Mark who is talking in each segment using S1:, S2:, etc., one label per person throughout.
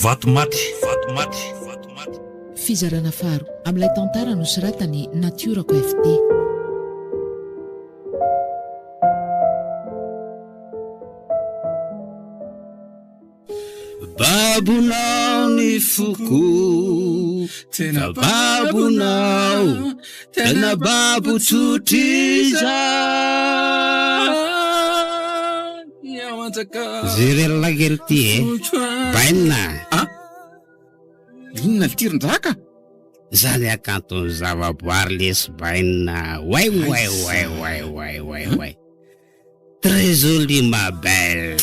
S1: Vatomaty.
S2: Fizarana faro amin'ilay tantara no soratany Natiorako FT.
S3: Babonao ny foko, tena babonao, tena babo tsotriza. Zirela kely ty baina.
S4: Inona le tiron-draka?
S3: Zany akanton'ny zavaboary lesy baina. Ouais. Très joli ma belle.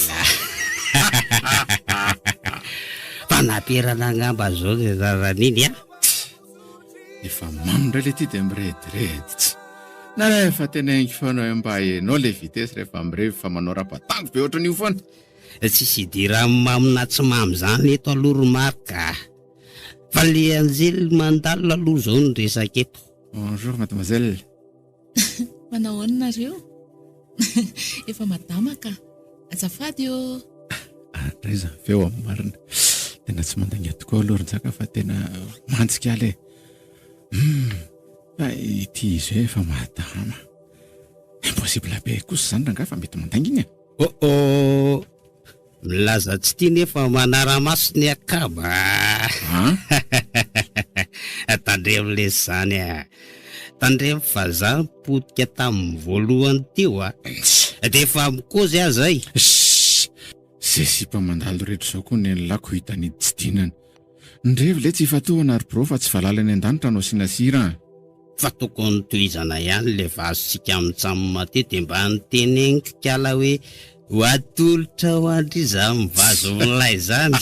S3: Fanapirana angamba zao zay zaran'iny a.
S4: Efa mandra le ty de mirediredy. Na rehefa tena engy foana mba hainao le vitesy rehefa mirevy fa manao rapatango be ohatran'io foana.
S3: Tsisy dira mamina tsy mamy zany eto aloromarika. Fa le Anjely mandalo aloha zao ny resaka eto.
S4: Bonjour mademoiselle.
S2: Manao ahoanareo? Efa madama ka. Azafady io.
S4: Reza feo amin'ny marina. Tena tsy mandanga tokoa aloron-tsaka fa tena mantsika le. Fa ity izy hoe efa madama. Impossible be kosa zany ranga fa mety mandanga iny.
S3: Milaza tsy tia nefa manara-maso ny akaba. Tandremo lesy zany a. Tandremo fa zany potika tamin'ny voalohany teo a. De efa mikozy aho zay.
S4: Zay sipa mandalo rehetra zao koa ny lako hitany tsy dinany. Ndrevy le tsy fatohana ary bro fa tsy valalany an-danitra no asiana sira.
S3: Fa tokony tohizana ihany le vazosika mitsamina tety mba niteneniko kala hoe ho atolotra ho andry za mivazo milay zany.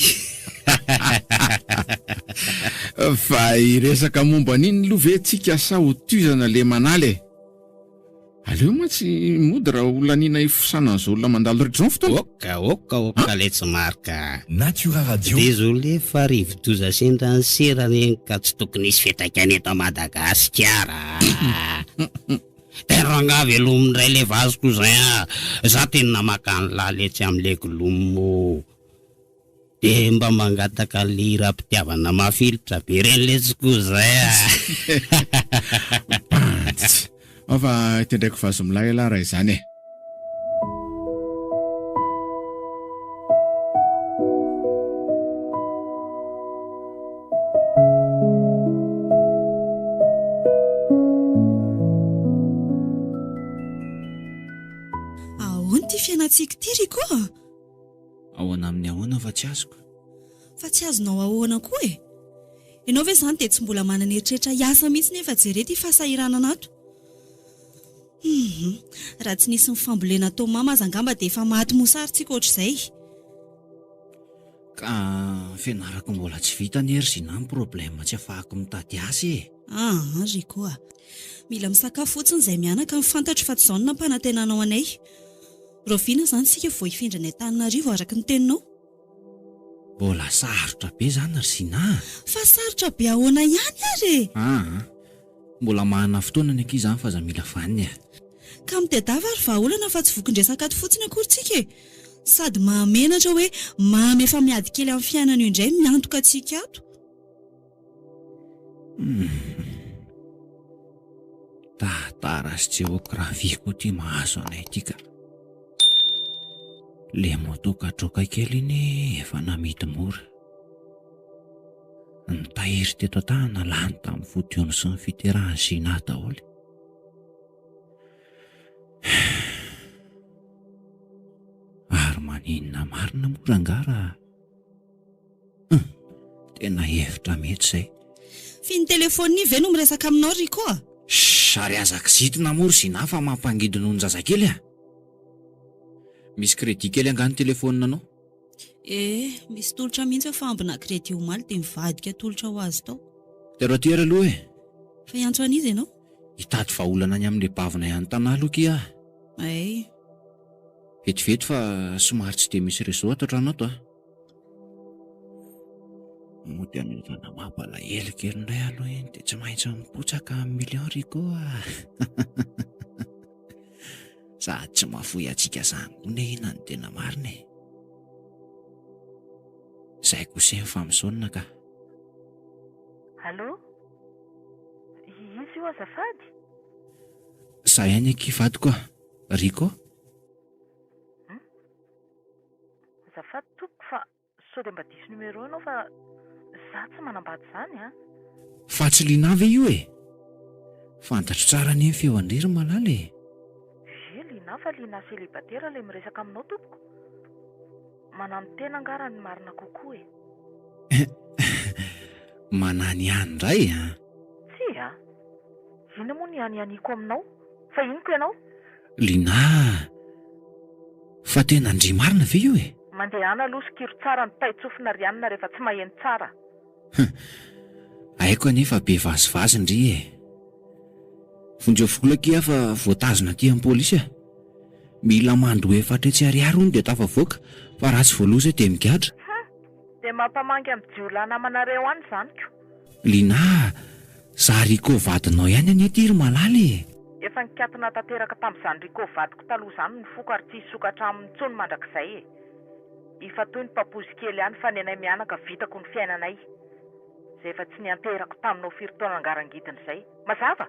S4: Fa iresaka momba an'iny love tsika sa ho tohizana le manale. Aleo ma tsy mody raha olanina ifosana an'izao olona mandalo rehetra zao fotoana.
S3: Oka le tsy marika.
S1: Natura Radio.
S3: Désolé fa rivodoza sendra ny serany ka tsy tokony isy fetakany eto Madagasikara. Teranga velomindray le vazoko zay za tena namaka ny laletsy amin'le gilomo. De mba mangataka lira-pitiavana mafilitra be reny letsiko zay.
S4: Afa tendraiko vazo milay ala raha izany e.
S5: Ahoana ty fiainatsika ty Riko?
S6: Ahoana amin'ny ahoana fa tsy azoko.
S5: Fa tsy azonao ahoana koa e. Ianao ve zany de tsy mbola manana eritreritra hiasa mihitsy nefa jereo ty fahasahiranana ato. Raha tsy nisy ny fambolena tao mama aza angamba de efa maty mosaritsika ohatr'izay.
S6: Ka fianarako mbola tsy vita ny erzina ny problema tsy afahako mitady asa e.
S5: Riko mila misakafo fotsiny izay mianaka mifantatro fa tsy izao no nampanantenanao anay. Roviana zany sika vao hifindra ny Antananarivo araka ny teninao.
S6: Mbola sarotra be zany erzina.
S5: Fa sarotra be ahoana ihany ary e.
S6: Mbola mahana fotoana ny ankizy zany fa za mila vaniny e.
S5: Ka mitedava ary vahaolana fa tsy vokindresaka ato fotsiny akorintsika e. Sady mahamenatra hoe mamy efa miady kely amin'ny fiainana io indray miantoka antsika ato.
S6: Tara sy jeografiko ty mahazo anay ty ka. Le motokatroka kely iny efa namity mora. Ny tahiry teto tana lany tamin'ny fodiony sy ny fiterahany Zina daholo. Ary maninona marina mora angara. Tena hevitra mety zay.
S5: Finy telefôny ve no miresaka aminao Riko?
S6: Sary azaka zitina mora Zina fa mampangidino ny zazakely a. Misy crédit kely angano telefônina anao?
S5: Misy tolotra mihitsy fa ambina crédit omaly de mivadika tolotra ho azy tao.
S6: Teratera aloha e.
S5: Fa iantso an'izy ianao?
S6: Hitady vahaolana any amin'le bavina ihany tanahy aloha kia. Vetivety fa somary tsy de misy réseau ato an-trano ato a. Mody amin'nyvana mampalahelo kely indray aloha eny dia tsy maintsy mipotsaka amin'ny milion Riko a. Sady tsy mahafoy atsika zany koa ina ny tena marina e. Izay kosa mifamosonina ka.
S1: Allô? Izy io azafady?
S6: Zahay any akivady koa. Riko?
S1: Azafady tompoko fa sao dia mba diso numéro ianao fa za tsy manambady zany a.
S6: Fa tsy Lina ve io e? Fantatro tsara ny feo andrery malala e.
S1: Lina fa Lina célibataire ilay miresaka aminao tompoko. Manano tena angara ny marina kokoa e.
S6: Manany ihany indray a?
S1: Tsy a. Ina moa ny anianiko aminao? Fa inoko ianao?
S6: Lina, fa tena ndry marina ve io e?
S1: Mandehana aloha sikiro tsara ny taitsofina rianina rehefa tsy maheno tsara.
S6: Aiko anefa be vazivazy ndry e. Vondreo folaka fa voatazona aty amin'ny pôlisy a. Mila mandro 4,000 hono dia tafavoaka fa raha tsy voaloza dia migadra.
S1: Dia mampamangy amin'ny jiolahy namanareo any zany ko.
S6: Lina, za Riko vadinao ihany any aty ry malala e.
S1: Efa nikatona tanteraka tamin'izany Riko vadiko taloha zany ny foko ary tsy hisokatra amin'ny tsony mandrakizay e. Ifa toy ny papozy kely ihany fa nenay mianaka vitako ny fiainanay. Izay efa tsy nianterako taminao firitaona angarangidina izay. Mazava?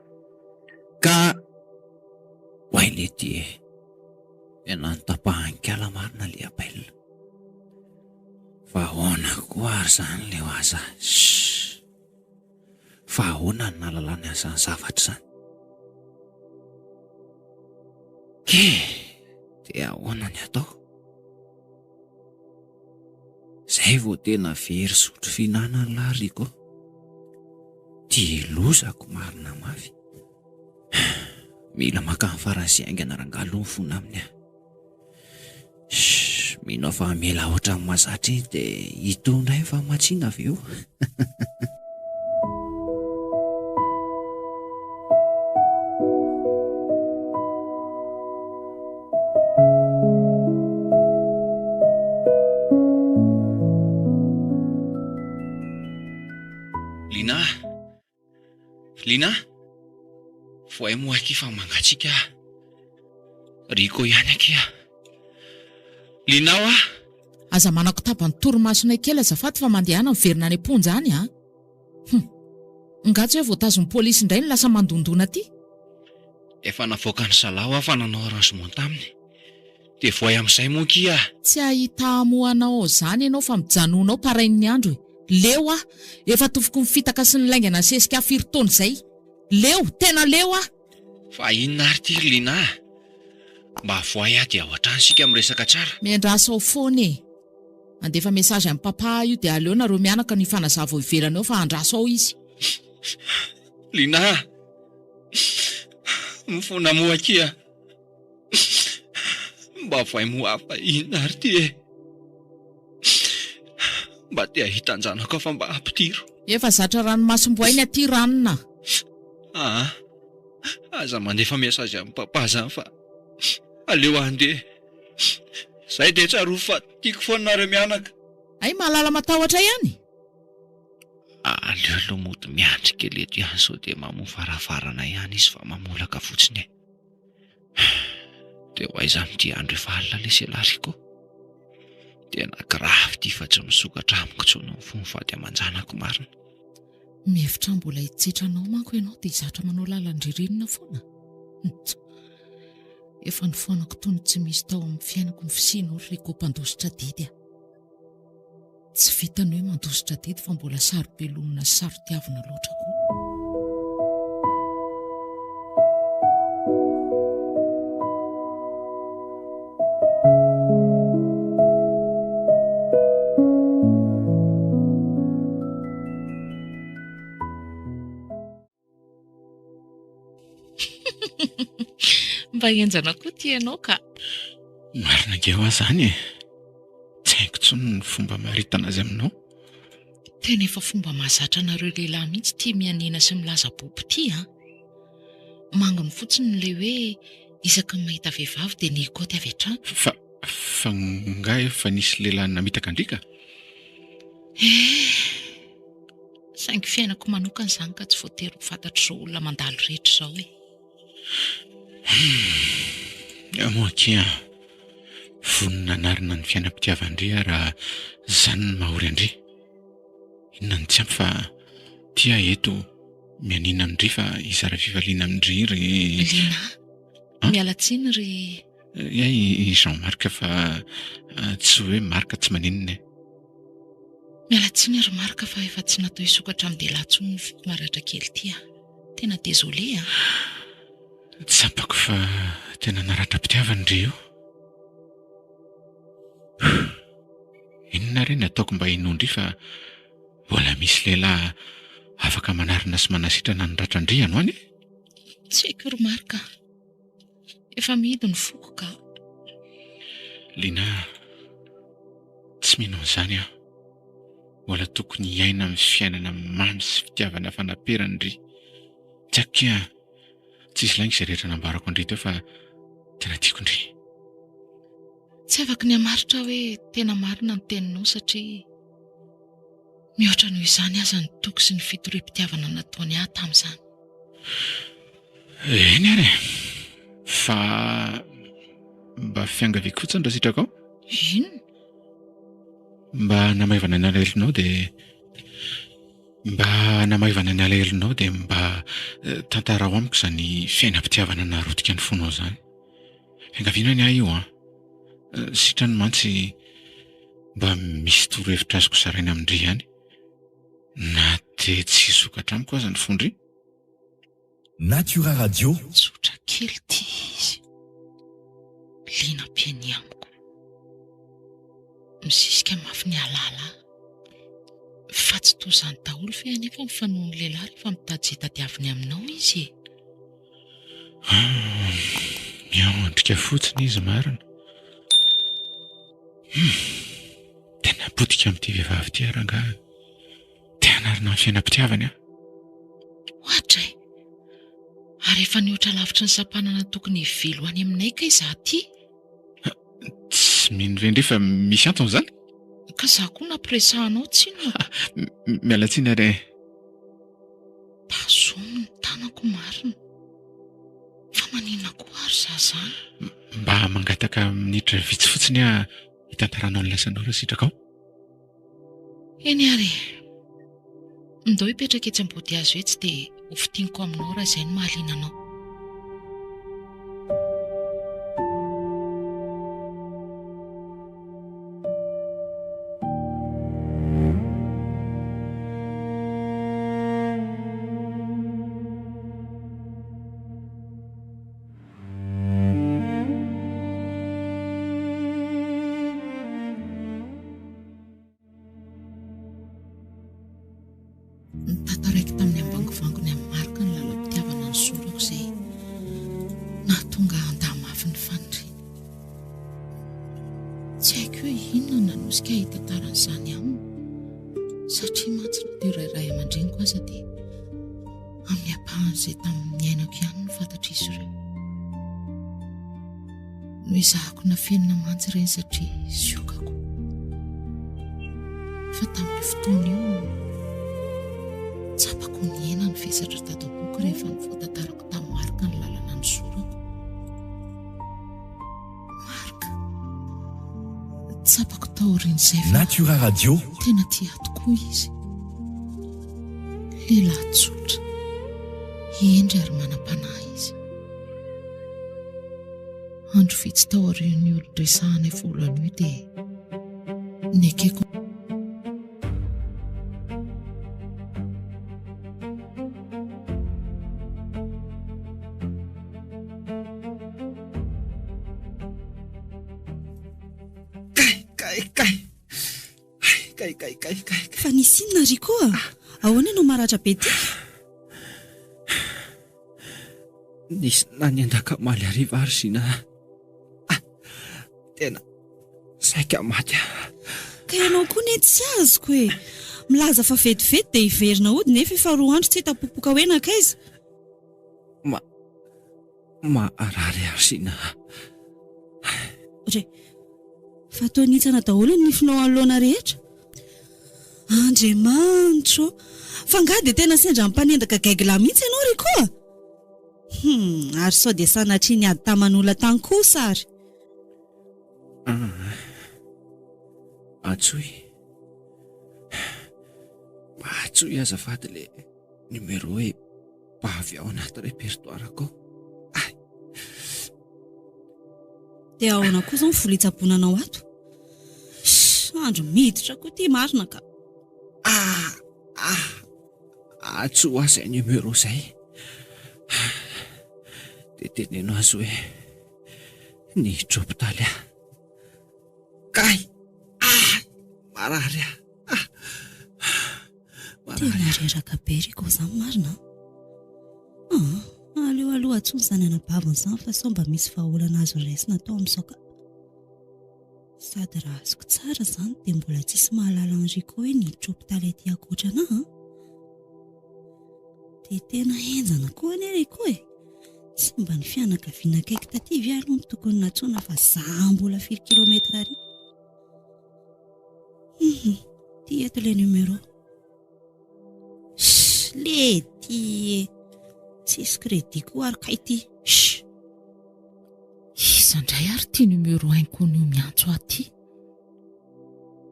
S6: Ka hoay lety e. Iana ny tapahan-kala marina le apelina. Fa ahoana koa ary zany le aza. Fa ahoana ny nalalany azany zavatra zany. Ke, dia ahoana ny atao? Zay vao tena very sotro fihinana ny Riko. Tia lozako marina mafy. Mila maka amin'ny farasy aingana rangalo ny fona aminy aho. Minao fa mela ohatran'ny mahazatra iny dia hitondray fa matsina avy eo. Lina, voay moa aky fa mangatsika. Riko ihany aky a. Lina a.
S2: Aza manako tapany torimasonay kely azafady fa mandehana miverina any amponja any a. Ngatsy hoe voatazon'ny pôlisy indray ny lasa mandondona aty.
S6: Efa navoaka ny salao fa nanao arrangement taminy. Dia voay amin'izay moa kia.
S2: Tsy ahita amoanao zany ianao fa mijanonao parain'ny andro e. Leo efa tofoko mifitaka sy ny laingana sesika firitaona izay. Leo, tena leo
S6: Fa inona ary ty Lina? Mba voay dia ao atrany sika miresaka tsara.
S2: Miandrasa ao foana e. Andefa mesazy amin'ny papa io dia aleo nareo mianaka ny fanazava ho ivelana eo fa andrasa ao izy.
S6: Lina, mifona moa kia. Mba voay moa fa inona ary ty e. Mba te hitanjanako fa mba ampitiro.
S2: Efa zatra ranomasim-boainy aty ranona.
S6: Aza mandefa mesazy amin'ny papa zany fa aleo andeha. Zay dia tsaro fa tiako foana nareo mianaka.
S2: Ay, mahalala matahotra ihany.
S6: Aleo aloha mody miandry kely eto ihany sao dia mamofarafarana ihany izy fa mamolaka fotsiny e. Dia ho aiza amin'ity andro efa alina le Riko. Tena grave ty fa tsy misokatra amiko tsony ny fomofady amanjanako marina.
S2: Mihevitra mbola hitsetranao manko ianao dia zatra manao lalan-dririnina foana. Efa ny foanako tony tsy misy tao amin'ny fiainako ny fisiana ry Riko mpandositra didy a. Tsy vitany hoe mandositra didy fa mbola saro-belomina sy saro-tiavina loatra koa. Mba enjana koa ty ianao ka.
S4: Marina ngeo zany e. Tsy haiko tsony ny fomba maritana azy aminao.
S2: Tena efa fomba mahazatra nareo lehilahy mihitsy tia mianena sy milaza bobo ty mangony fotsiny ilay hoe isaka ny mahita vehivavy dia ny ikoty avy hatrany.
S4: Fa nga efa nisy lehilahy namitaka andrika?
S2: saingy fiainako manokana izany ka tsy voatery ho fantatr' izao olona mandalo rehetra izao
S6: Moakia vonina narina ny fiainam-pitiavan-dry raha izany ny mahory andry. Inona ny tsy ampy fa tia eto mianina amindry fa izara fivaliana amindry ry
S2: Lina, miala tsiny ry
S6: Jean-Marc fa tsy hoe Marc tsy maninona.
S2: miala tsiny ry Marc fa efa tsy natao hisokatra amin'ny dehilahy intsony ny foko maratra kely ity tena désolé
S6: Tsapako fa tena naratra pitiavandry io. Inona re ny ataoko mba hinondry fa mbola misy lehilahy afaka manarina sy manasitrana ny ratrandry ano any?
S2: Tsy haiko ry Marc, efa mihidy ny foko ka.
S6: Lina, tsy mino an'izany aho. Mbola tokony hiaina amin'ny fiainana mamy sy fitiavana fanaperan'ry. Tsy akia, tsisy lainga izay rehetra nambarako andry teo fa tena tiako ndry.
S2: Tsy afaka ny hamaritra hoe tena marina ny teninao satria mihoatra noho izany aza ny toky sy ny fitorim-pitiavana nataony ahy tamin'izany.
S6: Eny ary, fa mba fiangaviako fotsiny raha sitraka ao?
S2: Inona?
S6: Mba namaivana ny alahelo dia mba tantarao amiko izany fiainam-pitiavana narotika ny fonao izany. Fiangaviana ny ahy io sitrany mantsy mba misy torohevitra azoko saraina amindry ihany. Na dia tsy sokatra amiko aza ny fondry.
S7: Natura Radio.
S2: Tsotra kely ty izy. Lina piany amiko. Misisika mafy ny alala. Fa tsy toy izany daholo fa anefa mifanohy ny lehilahy rehefa mitady izay tadiaviny aminao izy.
S6: Miaondrika fotsiny izy marina. Tena potika amin'ity vehivavy ity rangahy. Te hanarina ny fiainam-pitiavany aho.
S2: Ohatra e. Ary efa nihoatra lavitra ny sampanana tokony hivelo any aminay ka izaho ity.
S6: Tsy mino ve ndry fa misy antony izany?
S2: Ka izaho koa nampiresahanao tsinona.
S6: Miala tsiny ary.
S2: Tazomy ny tanako marina. Fa maninona koa ary izaho izany?
S6: Mba mangataka minitra vitsy fotsiny aho hitantaranao ny lasanao raha sitraka ao.
S2: Eny ary. Ndao hipetraka etsy ambody azo etsy dia hofitiniko aminao raha izay ny mahaliana anao. Tataraiky tamin'ny ambangovangony amin'ny Marc ny lalam-pitiavana ny sorako izay nahatonga andamafy ny faniriana. Tsy haiko hoe inona nanosika hitantaran'izany aminy satria mantsy dia rairay aman-dreniko aza dia amin'ny ampahan'izay tamin'ny ainako ihany no fantatra izy ireo. No izahako nafenina mantsy ireny satria siokako. Fa tamin'ny fotoana io tsapako ny hena ny vesatra tadaboky rehefa ny voatantarako tamin'ny Marc ny lalana ny sorako. Marc, tsapako taorian'izay fa
S7: Natura Radio.
S2: tena tia tokoa izy. Lehilahy tsotra, endry ary manam-panahy izy. Andro vitsy tao aorian'ny olon-dresahanay voalohany io dia nekeko
S5: Fa nisy inona ry koa? Ahoana ianao maratra be ty?
S8: Nisy naniandaka maly hariva ary sina. Tena saika maty.
S5: Ka ianao koa nety tsy azoko e. Milaza fa vetivety dia hiverina hody nefa efa 2 andro tsy hitapopoka hoe nankaiza.
S8: Maharary ary sina.
S5: Fa toa nitsana daholo ny nifinao anoloana rehetra. Andriamanitro, Fa ngah dia tena sendra mpanendaka gaigla mihitsy ianao ry koa. Ary sao dia sanatria niady taman'olona tany kosa ary.
S6: Atsoy azafady le numéro hoe pavy ao anaty répertoirako.
S5: Dia ahoana koa izao ny vola hitsaboananao ato? Andro miditra koa ty marina ka.
S6: Atsoy izay numéro izay. Dia teneno azy hoe niditra hopitaly aho. Kay! Marary aho.
S5: Tena reraka be ry koa izany marina. Aleo aloha atsony izany anabaviny izany fa sao mba misy vahaolana azo raisina tao amin'izao ka. Sady raha azoko tsara izany dia mbola tsisy mahalala an'ry koa hoe niditra hopitaly aty ankoatranahy. Dia tena henjana koa anie koa e. Tsy mba ny fianakaviana akaiky taty ve aloha no tokony natsoina fa za mbola 4 kilometra ary. Ty eto ilay numéro. Lety tsisy crédit koa ary kay ty.
S2: Izandray ary ty numéro inconnu miantso aty.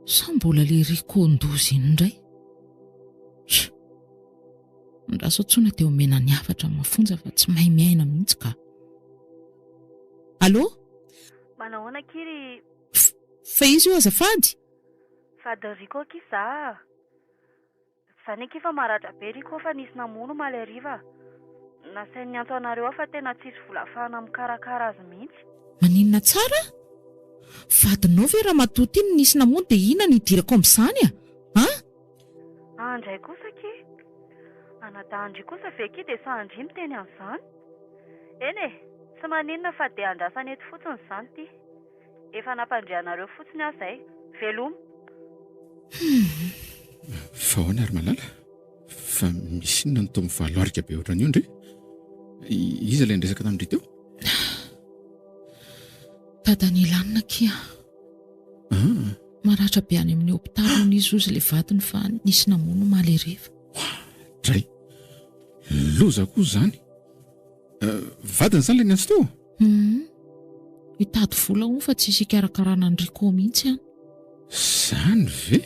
S2: Sa mbola le rikondozy iny indray. Ndraso tsona teo mena ny hafatra mafonja fa tsy mahay miaina mihitsy ka. Allô?
S9: Manahoana kiry?
S2: Fa izy io azafady?
S9: Fady Riko kisa. Zany efa maratra be Riko fa nisy namono maly hariva. Nasainy niantso anareo fa tena tsisy vola ahafahana mikarakara azy mihitsy.
S2: Maninona tsara? Vadinao ve raha matoty iny nisy namono dia ina nidirako amin'izany a?
S9: Andray kosa ke. Anadandry kosa veke dia sa andry miteny an'izany. Eny e, tsy maninona fa dia andrasany eto fotsiny izany ty. Efa nampandrianareo fotsiny aho izay. Veloma.
S4: Fa ahoana ary malala? Fa misy inona no tao mivaloarika be ohatran'io ndre? Iza ilay nresaka tamin'ry teo?
S2: Dadan'ilanina kia. Maratra be any amin'ny hopitaly no nizozy ilay vadiny fa nisy namono maly hariva.
S4: Dray, loza koa izany. Vadiny izany ilay niantso teo?
S2: Hitady vola ho fa tsy hisy hikarakarana ny Riko mihitsy any.
S4: Izany ve?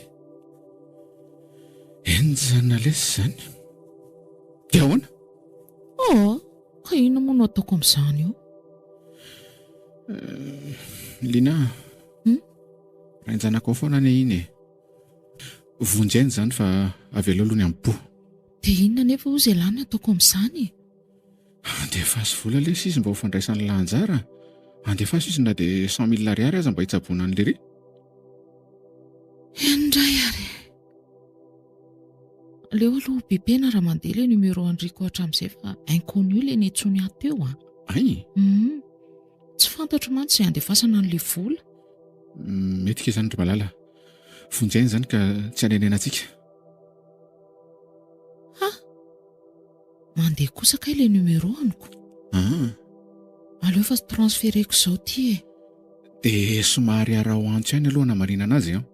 S4: Enjana lesy izany. Dia ahoana?
S2: Ka inona moa no ataoko amin'izany io?
S4: Lina, rainjanako ao foana ane iny e. Vonjainy izany fa avela aloha ny ampo.
S2: Dia inona nefa ho izay lany ataoko amin'izany?
S4: Andefa azy vola lesy izy mba ho fandraisany lanjara. Andefa azy izy na dia 100,000 ariary aza mba hitsaboana an'ilay ry.
S2: Indray ary. Leo aloha bibena raha mandeha ilay numéro Riko hatramin'izay fa inconnu ilay niantsony ato eo.
S4: Ay?
S2: Tsy fantatro mantsy izay andefasana an'ilay vola.
S4: Mety ke izany ry malala. Vonjainy izany ka tsy hanenena antsika.
S2: Mandeha kosa ka ilay numéro aniko. Aleo fa transfereko izao ty e.
S4: Dia somary ara-ho antso ihany aloha namarina anazy an.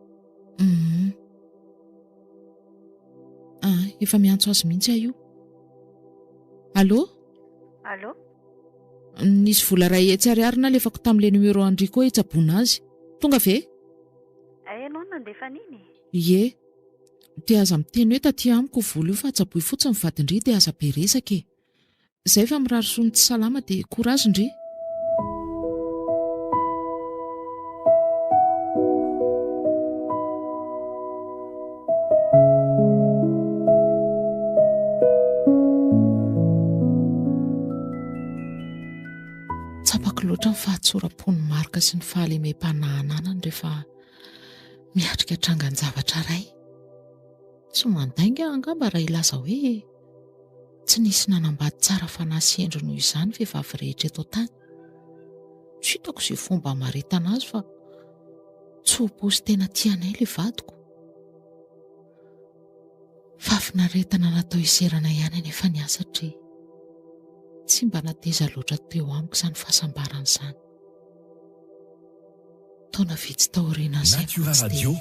S2: Efa miantso azy mihitsy aho io. Allô?
S9: Allô?
S2: Nisy vola ray hetsy ariary nalefako tamin'ilay numéro Riko hitsaboana azy. Tonga ve?
S9: Ianao nandefa niny?
S2: Ie. Dia aza miteny hoe taty amiko vola io fa tsaboy fotsiny ny vadin-dry dia aza be resaka e. Izay fa mirary soa ny tsy salama dia courage-ndry. Tsapako loatra ny fahatsoram-pony marika sy ny fahalemem-panahananany rehefa miatrika trangan-javatra iray. Tsy mandainga angamba raha ilaza hoe tsy nisy nanambady tsara fanahy sy endro noho izany vehivavy rehetra eto tany. Tsy hitako izay fomba hamaritana azy fa tsy ho posy tena tianay ilay vadiko. Fafinaretana natao iserana ihany anefa ny asatria. Tsy mba nateza loatra teo amiko izany fahasambarana izany. Taona vitsy taoriana izay
S7: Natura Radio.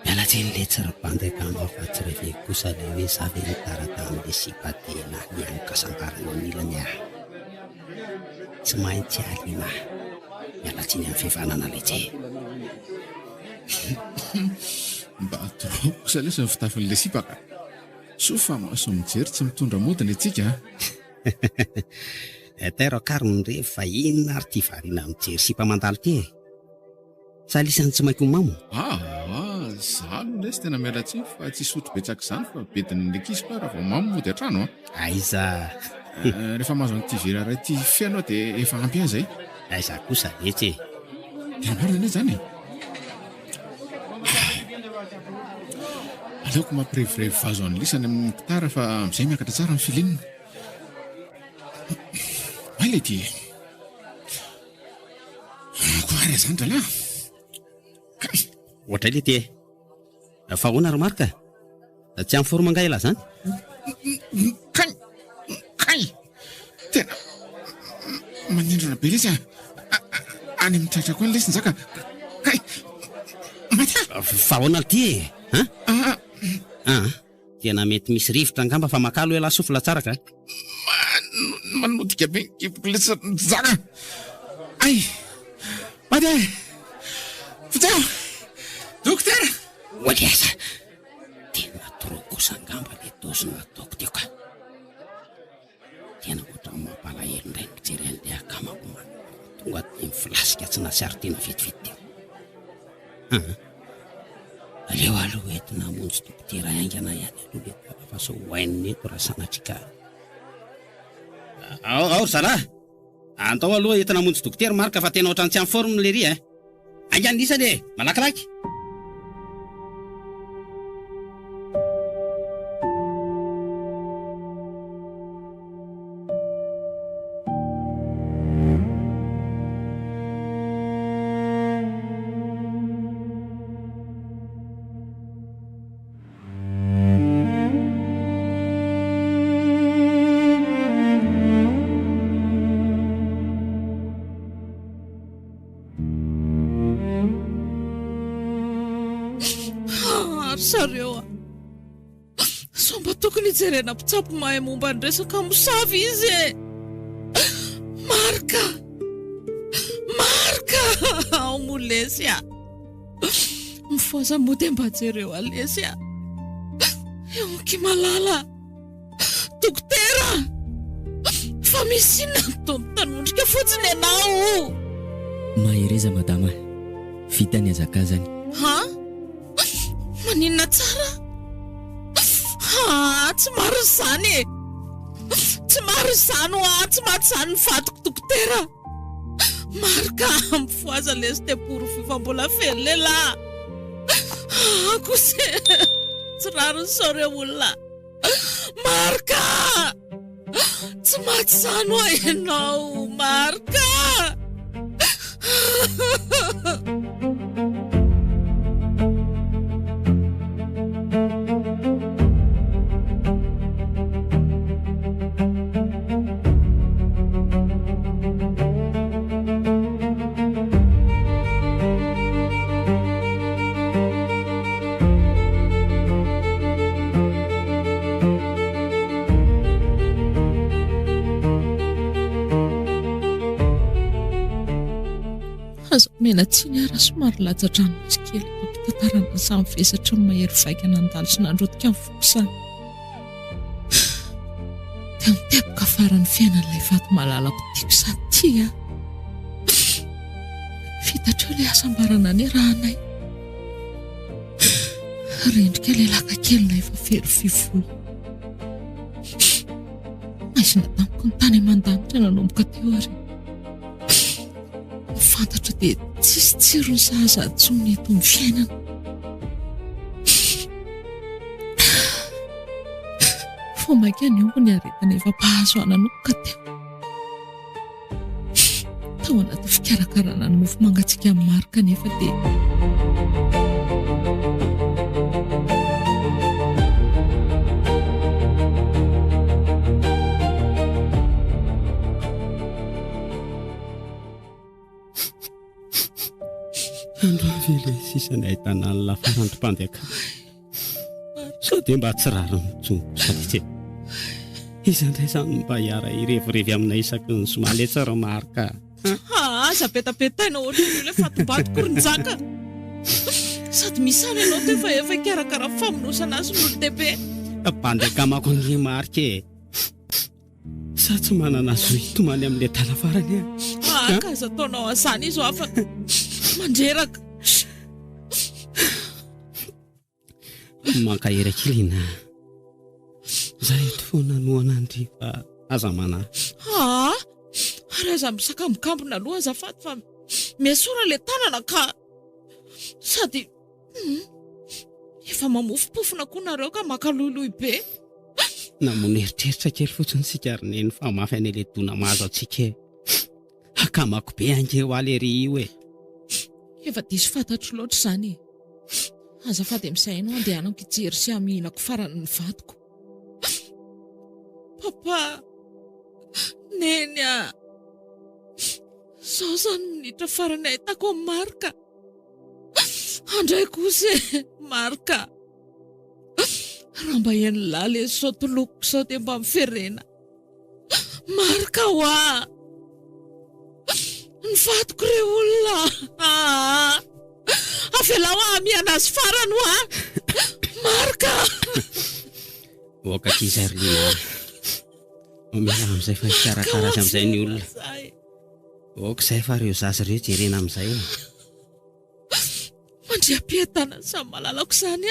S3: miala tsiny le tsirabandy akamo fa tsy rehefa kosa le hoe zavy nitarata amin'le sipadena ihany kasambarana milany ah. Tsy maintsy alina miala tsiny amin'ny fihavanana lehibe.
S4: Mba atao kosa lesy ny fitafin'le sipaka. So fa maso mijery tsy mitondra modina itsika.
S3: Tero karony rehefa inona ary ty variana mijery sipa mandalo ty e. Sa lisan'ny tsy maiko mamo.
S4: Zalo lesy tena miala tsiny fa tsy sotro betsaka izany fa bedin'ny lekisy fa raha vao mamo mody atrano.
S3: Aiza.
S4: Rehefa mahazo an'ity vera iray ty fianao dia efa ampy azy.
S3: Aiza kosa etsy.
S4: Tena marina ane zany. Aleoko mampirevirevy vazo an'ny lisany amin'ny gitara fa amin'izay miakatra tsara amin'ny filinina. Maila ity. Koary zany drala.
S3: Ohatray le ty e. Fa ahoana ary marika? Tsy amin'ny forma ila zany?
S4: Kay! Tena manindrona be lesy any amin'ny tratrako any lesy nizaka. Kay! Mata!
S3: Fa ahoana ty e? Tena mety misy rivotra angamba fa makalo ela sofila tsara ka?
S4: Manodika be kiboko lesy nizaka. Ay! Mata! Fitao! Dokotera!
S3: Oaliasa! Tena torokosa angamba le dozy nataoko teo ka. Tena ohatran'ny mampalahelo indray mijery an'ilay akamako tonga dia mifilasika tsy nasiary tena vetivety teo. Aleo aloha entina hamonjy dokotera aingana ihany aloha le fa so hohaininy eto raha sanatrika. Aory zalahy! Antao aloha entina hamonjy dokotera marika fa tena ohatran'ny tsy amin'ny forme le ry e. Aingany lisany e, malakilaky!
S2: Sareo somba tokony hijerena mpitsapo mahay momba ny resaka mosavy izy e. Marika ao molesy a mifoza mody mba jereo alesy a eoky malala dokotera fa misy inona nytony tanondrika fotsiny ianao.
S8: Mahereza madama, vita ny azakazany.
S2: Maninona tsara? Tsy maro izany e. Tsy maro izany tsy maty izany ny vadiko dokotera. Marika mifoaza lesy teporo fifa mbola feno lehilahy. Kosa tsy raro ny sareo olona. Marika! Tsy maty izany ianao, Marika! Azo mena tsiny ara somary latsa-drano misy kely mampitantarana samy vesatra ny mahery vaika nandalo sy nandrotika amin'ny fokosany. Dia miteboka farany fiainan'ilay vato malalako tiako sady tia. Fitatra ilay asambarana ny rahanay. Rendrika ilay laka kelina efa fery fivoy. Maizina tamiko ny tany aman-danitra nanomboka teo ary. Fantatra dia tsisy tsiro ny sahaza atsony eto ny fiainana. Fomaka ny ombony aretana efa mpahazo ananoka teo. Tao anaty fikarakarana ny mofo mangatsiaka amin'ny Marika nefa dia
S8: Andro velesy.
S3: sisany ahitana ny lafarandrom-pandeaka sao dia mba tsy rariny jongo satria izandray izany mba hiara irevirevy aminay isaky ny somale tsara marika.
S2: Aza petapetaina ohatry ny ilay fatombatoko ronjaka sady misany ianao to efa ikarakara famonosana azy n'olon-dehibe.
S3: Mpandeaka amako ny marika sa tsy manana azo hitomany amin'ilay talafarany
S2: akaza ataonao azany izy afaka mandreraka
S3: mankahery kilina zay eto foana noana andry fa aza mana
S2: ary aza misakambokambona aloha azafady fa miasora le tanana ka sady efa mamofopofona koa nareo ka makaloloy be.
S3: namono eritreritra kely fotsiny sika ary neny fa mafy any le dona mahazo atsika akamako be angeo alery io
S2: efa diso fantatro loatra izany azafady amin'izay hainao andehanako hijery sy haminako farany ny vadiko. Papa neny zao zany minitra farany ahitako amin'ny marika andray kosa marika raha mba eny lala zao tolokoko zao dia mba miferena marika hoa ny vadiko re olona avela ho amiana azy farany hoa marika
S3: oka kizarlina omela amin'izay fa hikarakara azy amin'izay ny olona oka izay fa reo zazy ireo jerena amin'izay
S2: mandriam-piatana samy malalako izany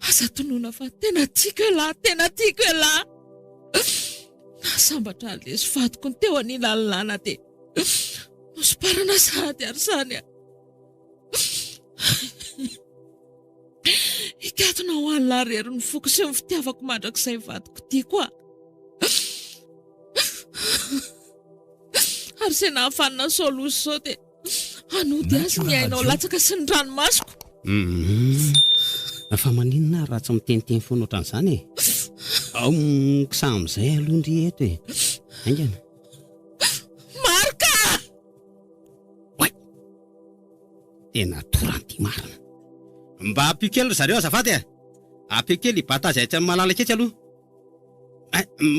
S2: aza tonoana fa tena tiako e lahy nasambatra leso vadiko ny teo anilalilana dia nosomparana sady ary izany ikatona ho an'larery ny foko sy ny fitiavako mandrak'izay vadiko tia koa ary izay nahafanina solozy zao dia anody azy ny hainao latsaka sy ny ranomasoko.
S3: Fa maninona raha tsy miteniteny foana ohatran'izany ao kisa amin'izay alondry eto aingana
S2: marika
S3: oay tena toranty marina mba apio kely zareo azafady apio kely batazy aitsy amin'ny malala ketsy aloha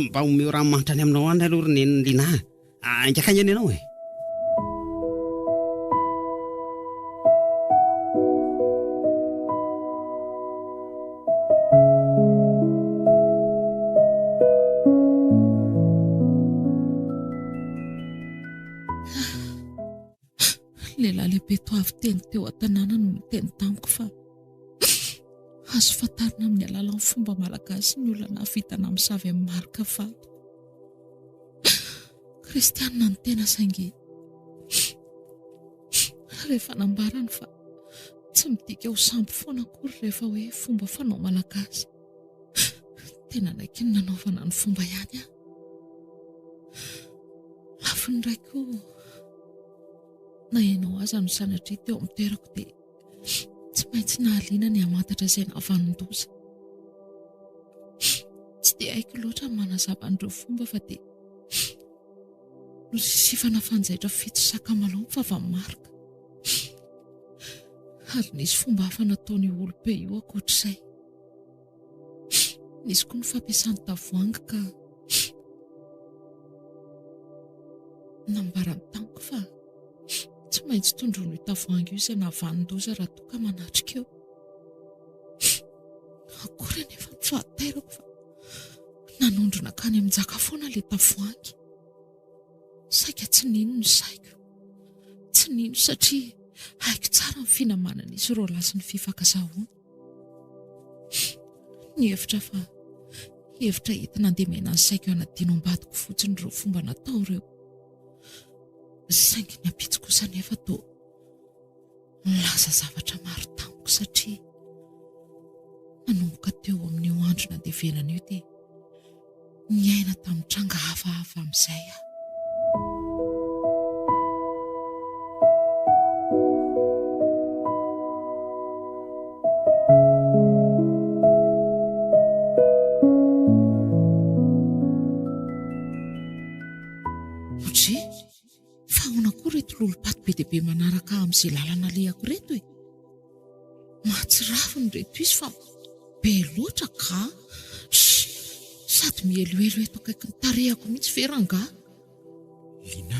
S3: mba omeo ranomanitra any aminao any aloha roneny lina aingakany any ianao
S2: lehilahy lehibe toavy teny teo an-tanàna no miteny tamiko fa azo fantarina amin'ny alalan'ny fomba malagasy ny olona nahafitana misavy amin'ny marika vato. Kristianina ny tena saingy rehefa nambarany fa tsy midika ho samby foana akory rehefa hoe fomba fanao malagasy. Tena naiky ny nanaovana ny fomba ihany lafy ny raiko na hainao aza no sanatria teo amin'ny toerako dia tsy maintsy nahaliana ny hamantatra izay nahavanin-doza. Tsy dia haiko loatra ny manazava an'ireo fomba fa dia nosisifana fanjaitra fito sakamalao fa avy amin'ny marika ary nisy fomba hafa nataony olo-be io ankoatr'izay. Nisy koa ny fampiasany tavoahangy ka nambarany tamiko fa tsy maintsy tondrono io tavoahangy io izay nahavanin-doza raha toa ka manatrika eo. Akory nefa mifahatairako fa nanondrona kany amin'njaka foana ilay tavoahangy. Saika tsy nino ny saiko, tsy nino satria haiko tsara ny finamanana izy ro lasa ny fifakazahoana. Ny hevitra fa hevitra entina handemena ny saiko hanadino ambadiko fotsiny ireo fomba natao ireo. Saingy ny ampitsy kosa nefa toa nilaza zavatra maro tamiko satria nanomboka teo amin'io andro nandevenana io dia niaina tamin'ny tranga hafahafa amin'izay lolo-paty be dia be manaraka amin'izay lalana alehako reto e. Mahatsiraviny reto izy fa be loatra ka. Sady mihelohelo eto akaiky ny tarehako mihitsy veranga.
S4: Lina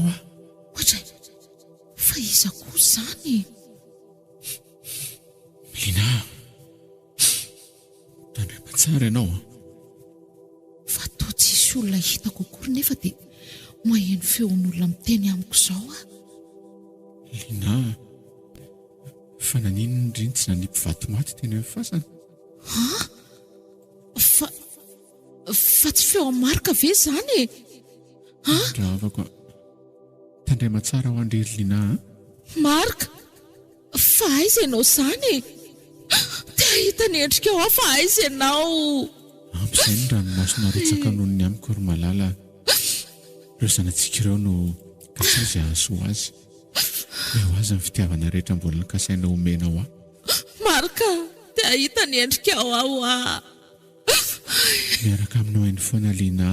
S4: oa.
S2: Ohatray, fa iza koa zany?
S4: Lina, tandrema tsara ianao a.
S2: Fa toa tsisy olona hitako akory nefa dia maheno feon'olona miteny amiko izao a.
S4: Lina, fa nanino indriny tsy nanimpivato maty teny amin'ny fasana?
S2: Ha? Fa tsy feo marika ve zany e? Ha?
S4: Dravako tandrema tsara ho andrery Lina.
S2: Marika? Fa aiza ianao zany? Te ahita ny endrika ao fa aiza ianao?
S4: Amp'izay ny ranomasina rotsaka noho ny amiko ry malala. Ireo zanatsika ireo no kasazy ahasoa azy. Eo azy ny fitiavana rehetra mbola nikasaina omena ao aho.
S2: Marika, te ahita ny endrika ao a.
S4: Miaraka aminao hainy foana Lina.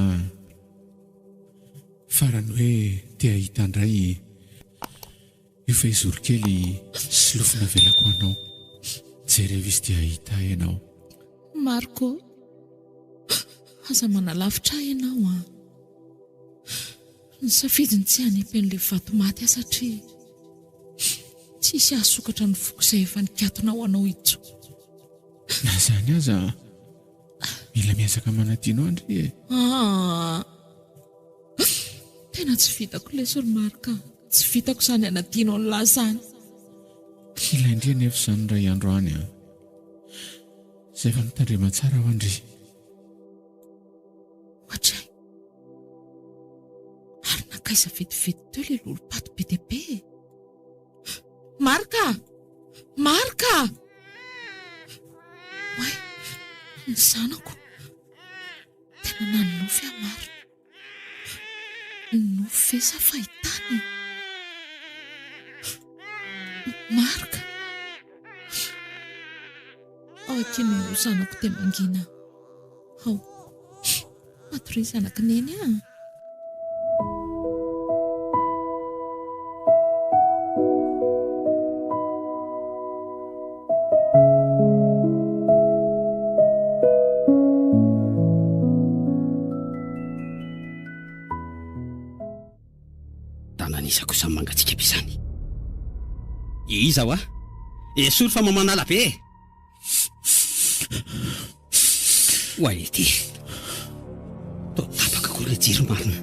S4: Farany hoe te ahita indray io fa izorokely sy lofina velako anao. Jereo izy te ahita ianao.
S2: Mariko, aza manalavitra ianao a. Ny safidiny tsy hanipy an'ilay vato maty satria tsisy ahasokatra ny foko izay efa nikatona ho anao itso.
S4: Na zany aza mila miezaka manadino andry e.
S2: Tena tsy vitako lesy ry Marika. Tsy vitako izany anadino ny lahy zany.
S4: Ilay indri nefa izany ray andro any a. Izay efa mitandrema tsara ho andry.
S2: Ohatray, ary nakaiza vetivety teo ilay lolo-paty be dia be. Marika! Marika! Oay, ny zanako tena nanofy a Marika. Nofy ve sa fahitany? Marika! Ao akino no zanako te mangina. Ao, matory zanako neny a.
S3: Tananisako sa mangatsika be zany. Iza wa? Esory fa mamanala be. Wa ety. To tapaka ko le jiro marina.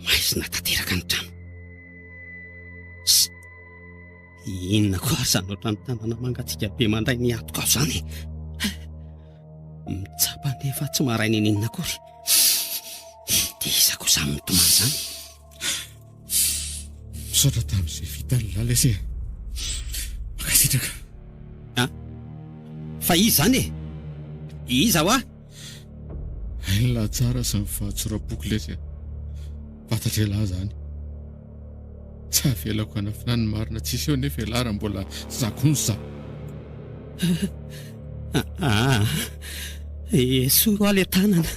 S3: Mais na tateraka ny trano. Inona koa zany ohatran'ny tanana mangatsika be mandray ny atoko ao zany. Mitsapa nefa tsy maray ny inona akory. Dia iza koa zany mitomany zany.
S4: Misaotra tamin'izay vita ny lalesy. Makasitraka.
S3: Fa izy zany e? Iza wa?
S4: Hainla tsara sy mifahatsorapoko lesy. Fantatra lahy zany. Tsy avelako anafina ny marina tsisy eo nefa lara mbola zakonsa.
S3: Esoro ale tanana.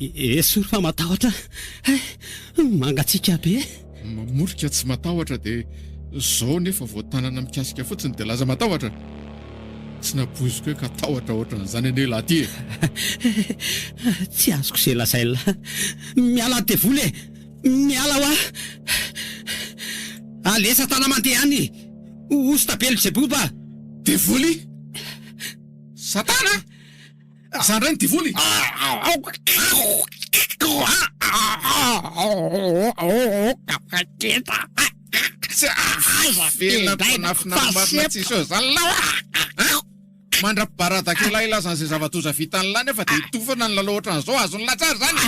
S3: Esoro fa matahotra. Mangatsika be.
S4: Mamorika tsy matahotra dia zao nefa vao tanana mikasika fotsiny dia laza matahotra. Tsy napoiziko hoe ka tahotra ohatran'izany ane lahy ty.
S3: Tsy azoko se lazaila. Miala devoly. Miala wa. Alesa tana mandeha any. Osta Beelzebub.
S4: Devoly? Satana? Zandray ny devoly? Mandrapibaradaka ela ilazany izay zavatoza vita ny lany efa dia hitofana ny lalao ohatran'izao azony latsara zany.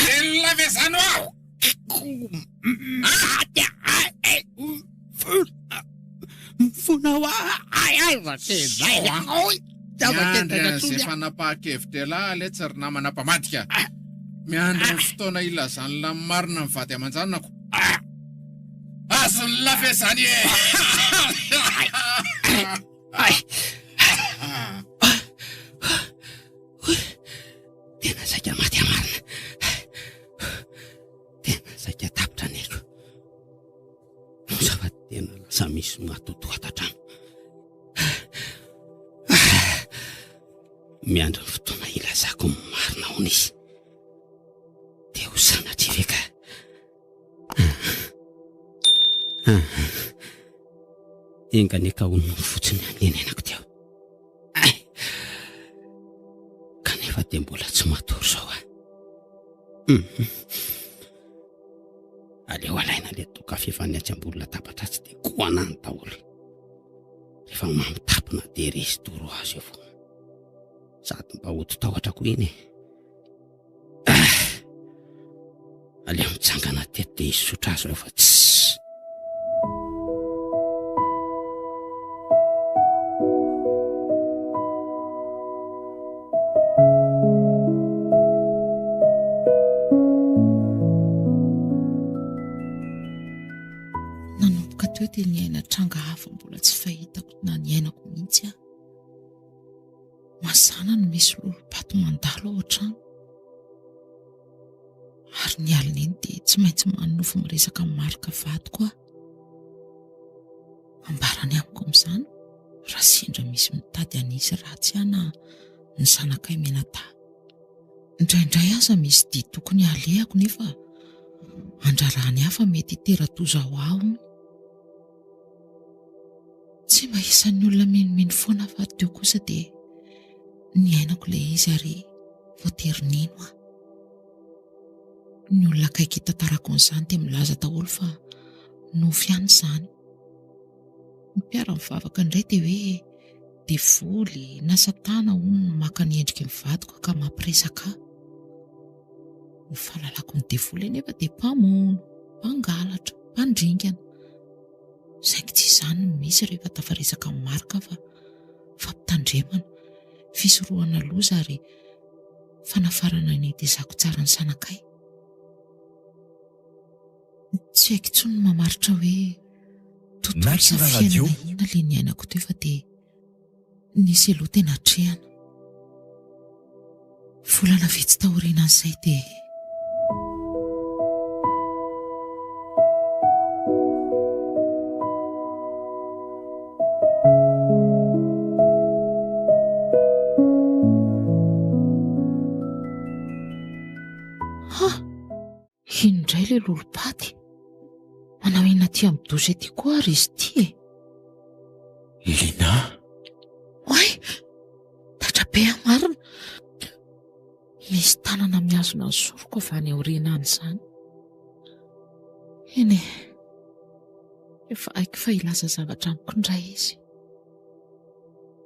S4: Elona ve zany ao?
S3: Fona wa aiza zay.
S4: Miandry izay fanapahan-kevitra ela le tsy ry namana mpamadika. Miandry ny fotoana ilazany la marina ny vady aman-janako. Azony lafe zany e.
S3: Tena saika maty Sa misy matotoatantrano. Miandro ny fotoana ilazako ny marina hono izy. Dia ho sanatry ve ka? Engane ka honony fotsiny anenenako teo. Kanefa dia mbola tsy matory zao a. Aleo alaina le toka fifaniatsam-bolona tapatra tsy dia koana ny daholo. Rehefa mamitapona dia resy toro azy eo foana. Sady mba hodi-tahotra koa iny. Aleo mitsangana teto dia hisotra azy eo fa tsy.
S2: Nanomboka teo dia niaina tranga hafa mbola tsy fahitako na niainako mihitsy aho. Mazana no misy lolo-pato mandalo ao an-trano. Ary ny alina iny dia tsy maintsy manofo miresaka marika vato koa. Ambarany amiko amin'izany raha sendra misy mitady anisy ratsy ana ny zanakay menata. Indraindray aza misy dia tokony alehako nefa andrarahany hafa mety hiteratoza ho aho. Tsy mba isan'ny olona menimeny foana fa teo kosa dia ny ainako ilay izy ary voaterinino aho. Ny olona akaiky tantarako an'izany dia milaza daholo fa nofy ihany izany. Ny mpiara-mivavaka indray dia hoe devoly na satana hono no maka ny endriky ny vadiko ka mampiresaka aho. Ny fahalalako ny devoly anefa dia mpamono, mpangalatra, mpandringana. Saingy tsy izany no misy rehefa tafaresaka ny marika fa fampitandremana, fisorohana loza ary fanafarana ny itezako tsara ny sanakay. Tsy haiko intsony ny mamaritra hoe tontolo safiainana ina ilay ny ainako teo fa dia nisy aloha tena hatrehana. Volana vitsy taorianan'izay dia indray ilay lolo-paty. Manao inona ty amin'ny dozy ety koa ary izy ty e?
S6: Lina?
S2: Oay, taitra be marina. Misy tanana mihazona ny soroko avy any aoriana an'izany. Eny, efa haiko fa hilaza zavatra amiko indray izy.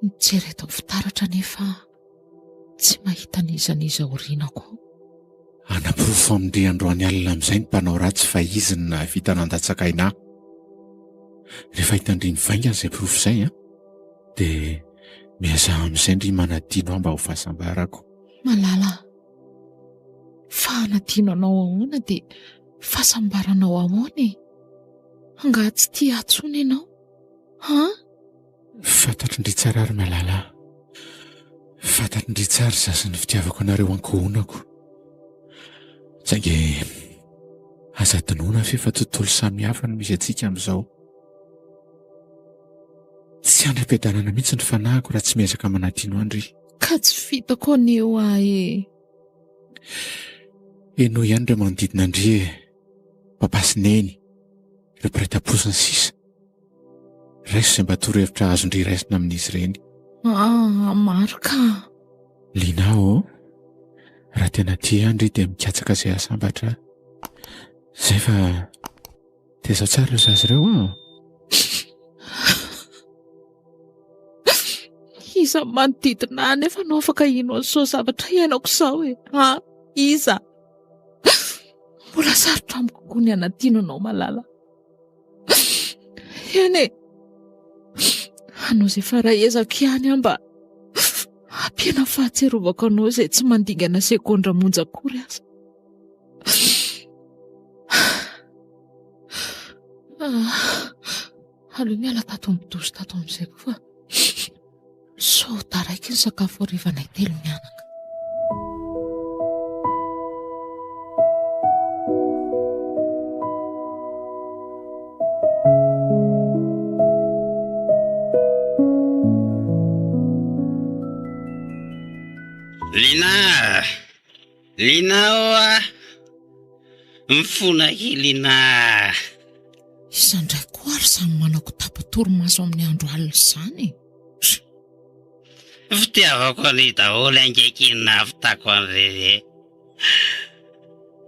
S2: Mijery eto amin'ny fitaratra nefa tsy mahita n'iza aorianako.
S4: Anaporofo amin'ndry androany alina amin'izay ny mpanao ratsy fa izy no nahavita nandatsakaina. Rehefa hitandriny vaingana izay porofo izay dia miasa amin'izay ndry manadino mba ho fahasambarako.
S2: Malala, fa hanadino anao ahoana dia fahasambaranao ahoana e? Anga tsy tia atsony ianao?
S4: Fantatro indry tsara ary Malala. Fantatro indry tsara zaza ny fitiavako anareo ankohonako. Saingy azadinoana fefa tontolo samihafa no misy antsika amin'izao. Tsy andram-piadanana mihitsy ny fanahiko raha tsy miezaka manadino andry.
S2: Ka tsy vitako anio aho e.
S4: Enao ihany ireo manodidina andry papasineny, ireo mpiretam-posiny sisa. Raiso izay mba torohevitra azo indry raisina amin'izy ireny.
S2: Marika.
S4: Lina raha tena tia andry dia mikatsaka izay asambatra. Izay fa tezao tsara zazy ireo
S2: Iza manodidina nefa anao afaka ino an'izao zavatra iainako izao e? Iza? Mbola sarotra amiko koa ny anadino anao Malala. Eny e, anao izay faraezako ihany mba ampiana fahatserovako anao izay tsy mandingana sekondra monja akory aza. Aleo miala tato amin'ny dozy tato amin'izay koa fa sao taraiky ny sakafo harivanay telo mianaka.
S3: Linao a mifona hilina.
S2: Izandray koa ary samy manako tapa-torimaso amin'ny andro alina izany.
S3: Fitiavako ny daholo angekinina avitako an'ireny.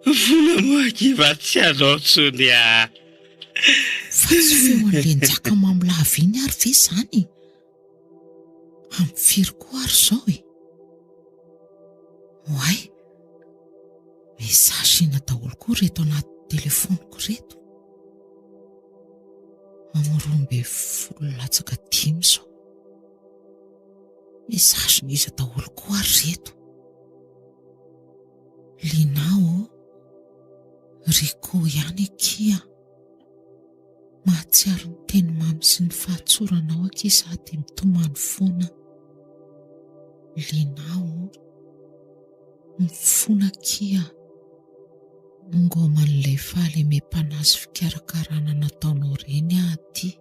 S3: Mifona moakiva tsy anao tsony a.
S2: Fa tsy feo an'ilay njaka mamolava iny ary ve izany? Amin'ny firy koa ary izao e. Oay, mesazy ina daholo koa reto anaty telefoniko reto. Amorombe 15 izao. Mesazy n'iza daholo koa ary reto. Linao, Riko ihany kia. Mahatsiaro ny teny mamy sy ny fahatsoranao aky sady mitomany foana. Linao, mifona kia. Ngoman'ilay fahalemem-panazy fikarakarana nataonao reny aty.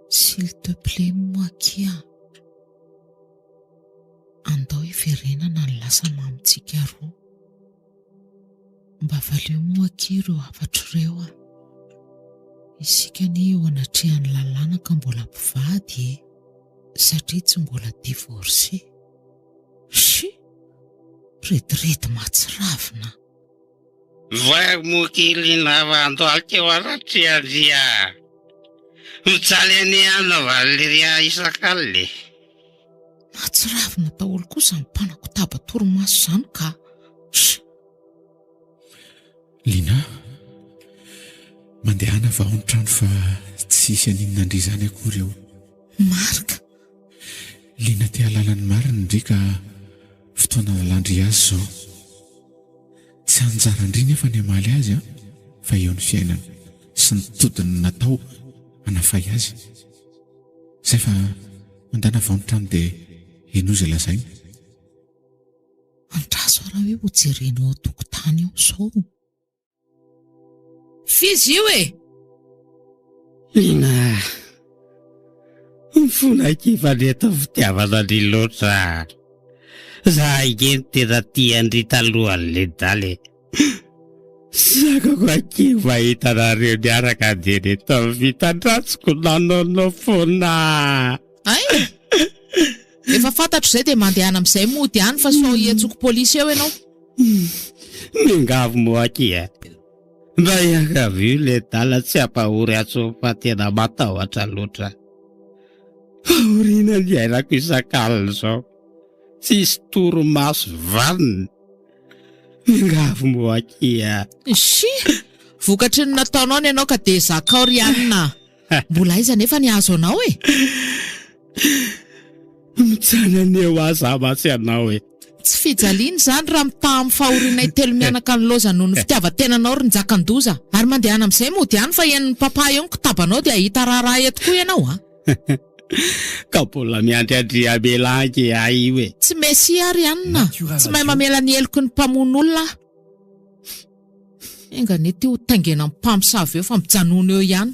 S2: S'il te plaît moi kia. Andao iverenana ny lasa mamitsika roa. Mba valeo moa kireo afatro reo a. Isika ny eo anatrehan'ny lalàna ka mbola mpivady e. Satria tsy mbola divorcé. Shi, retirety mahatsiravina.
S3: Vai mokilina vandoalika eo anatrehan'ria. Mitsaly any anavalirya isakalle.
S2: Mahatsiravina daholo kosa ny mpanako taba-torimaso izany ka.
S4: Lina, mandehana va ao ny trano fa tsisy aninona indry izany akory eo.
S2: Marika.
S4: Lina te halalany marina ndrika fotoana lalandry azy izao. Tsy anjara indry nefa ny hamaly azy fa eo ny fiainana sy ny todiny natao hanafay azy. Zay fa mandana va ao ny trano dia enozy lazainy.
S2: Andraso raha hoe ho jerenao an-tokotany eo izao. Fizy io e!
S3: Lina, mifona kiva reto fitiavana ny loatra. Zaho igeny tena tia andry talohan'le daly. Sakako akiva hitanareo niaraka dia reto amin'ny vitan-dratsiko nanonao foana.
S2: Ay! Efa fantatro izay dia mandehana amin'izay mody ihany fa sao hiantsoko polisy eo ianao.
S3: Mingavo moa kia. Mba hiankavio le dala tsy hampahory atso fa tena matahotra loatra. Paoriana ny ainako isan-kalina izao. Tsisy torimaso vanina. Mingavo moa kia.
S2: Shi, vokatry ny nataonao ny ianao ka dia zakaorianina. Mbola aiza nefa ny azo anao e?
S3: Mitsanany eo aza masy anao e.
S2: Tsy fijaliana izany raha mitaha amin'ny fahorianay telo mianaka ny loza noho ny fitiavan-tenanao ry njakan-doza. Ary mandehana amin'izay mody ihany fa hen'ny papa eo ny kitabanao dia ahita raharaha eto koa ianao a.
S3: Ka mbola miandriandry amelangy ahy io e.
S2: Tsy mesy ary anina. Tsy mahay mamela ny eloko ny mpamono olona. Enga nety ho taingena amin'ny mpamosavy eo fa mijanona eo ihany.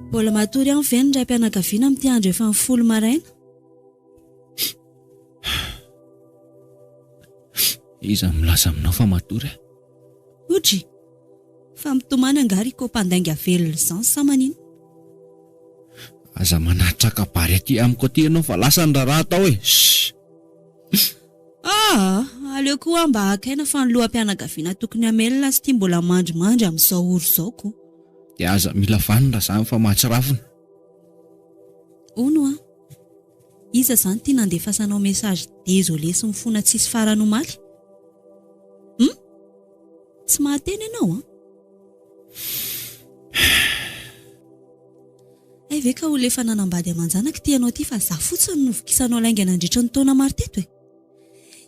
S5: Mbola matory ihany ve ny ray mpianakaviana amin'ity andro efa 10 maraina?
S6: Iza milaza aminao fa matory?
S5: Otry, fa mitomany angary ko mpandainga velona izany sa manino?
S6: Aza manatra kabary aty amiko aty ianao fa lasa ny raharaha atao e.
S5: Aleo koa mba hakaina fa ny loham-pianakaviana tokony hamelona sy tia mbola mandrimandry amin'izao oro izao ko.
S6: Dia aza mila vanina izany fa mahatsirafina.
S5: Ono iza izany tia nandefasanao mesazy désolé sy mifona tsisy farany omaly? Tsy mahateny ianao Ay ve ka ho lefa nanambady aman-janaka ty ianao ty fa za fotsiny novokisanao laingana nandritra ny taona maro teto e.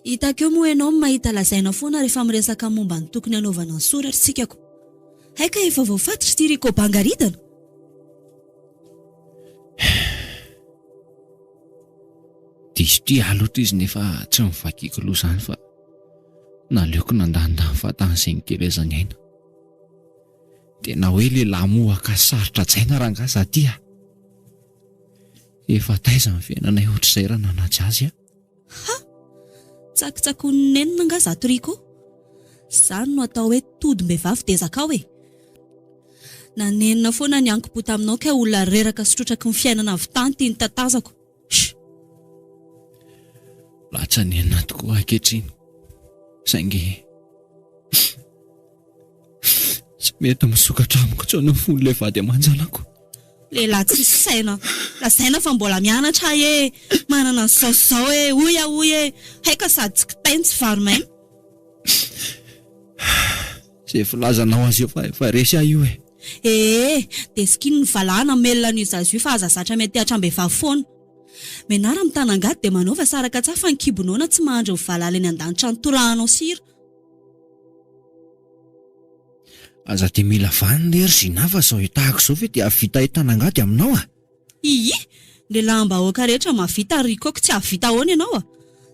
S5: Hitako eo moa ianao mahita lazaina foana rehefa miresaka momba ny tokony hanaovana ny soratra sikako. Haika efa voafatitra ty Riko Bangaridana.
S6: Diso ty alotra izy nefa tsy mivakiako loha izany fa naleoko nandanindany fahatany kely ezany aina. Tena hoe lehilahy moa akasarotra tsaina rangaza aty a. Efa taiza ny fiainanay ohatr'izay raha nanaja azy a.
S5: Ha! Tsakitsakon'ny nenina anga zato riko. Izany no atao hoe todim-behivavy dia zakao e. Nanenina foana ny ankim-po taminao ka olona reraka sotrotraky ny fiainana avy tany tiany tatazako.
S6: Latsa nenina tokoa ankehitriny. Saingy tsy mety misokatra amiko intsony ny fon'ilay vady aman-janako.
S5: Lehilahy tsy saina. Lazaina fa mbola mianatra e. Manana ny saozao e. Oy e. Haika sady tsy kitainy tsy varomaina.
S6: Izay filazanao azy eo fa efa resy aho io e.
S5: Dia skiny ny valahana melona n'io zazy io fa aza zatra mety hatram-behivavy foana. Menara mitanangady dia manao fa saraka tsafa ny kibonona tsy mahandro ny valala eny an-danitra ny torahanao sira.
S6: Aza dia mila vanina ery zinafa zao tahaka izao ve dia havita hitanangady aminao a?
S5: Ilay lamba-hoaka rehetra mavita rikoko tsy havita ahoana ianao a.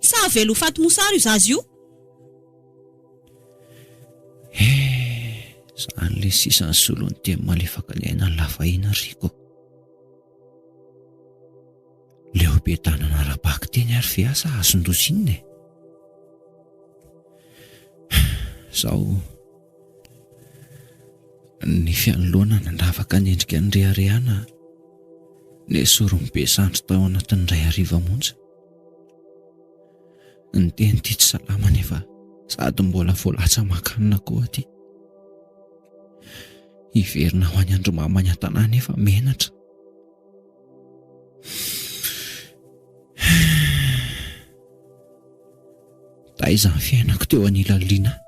S5: Sa velo faty mosary io zazy io.
S6: Zany le sisany solony teny malefaka ny aina ny lafahina riko. Leo be tanana rabaky teny ary fiasa azon-dosinina e. Zao ny fianoloana nandravaka ny endrika ny reharehana ny sorony be sandro tao anatin'ny ray hariva monja. Ny teny ty tsy salama nefa sady mbola voalatsa makanina koa aty. Iverina ho any Andromamany an-tanàna efa menatra. Taiza ny fiainako teo anilaliana.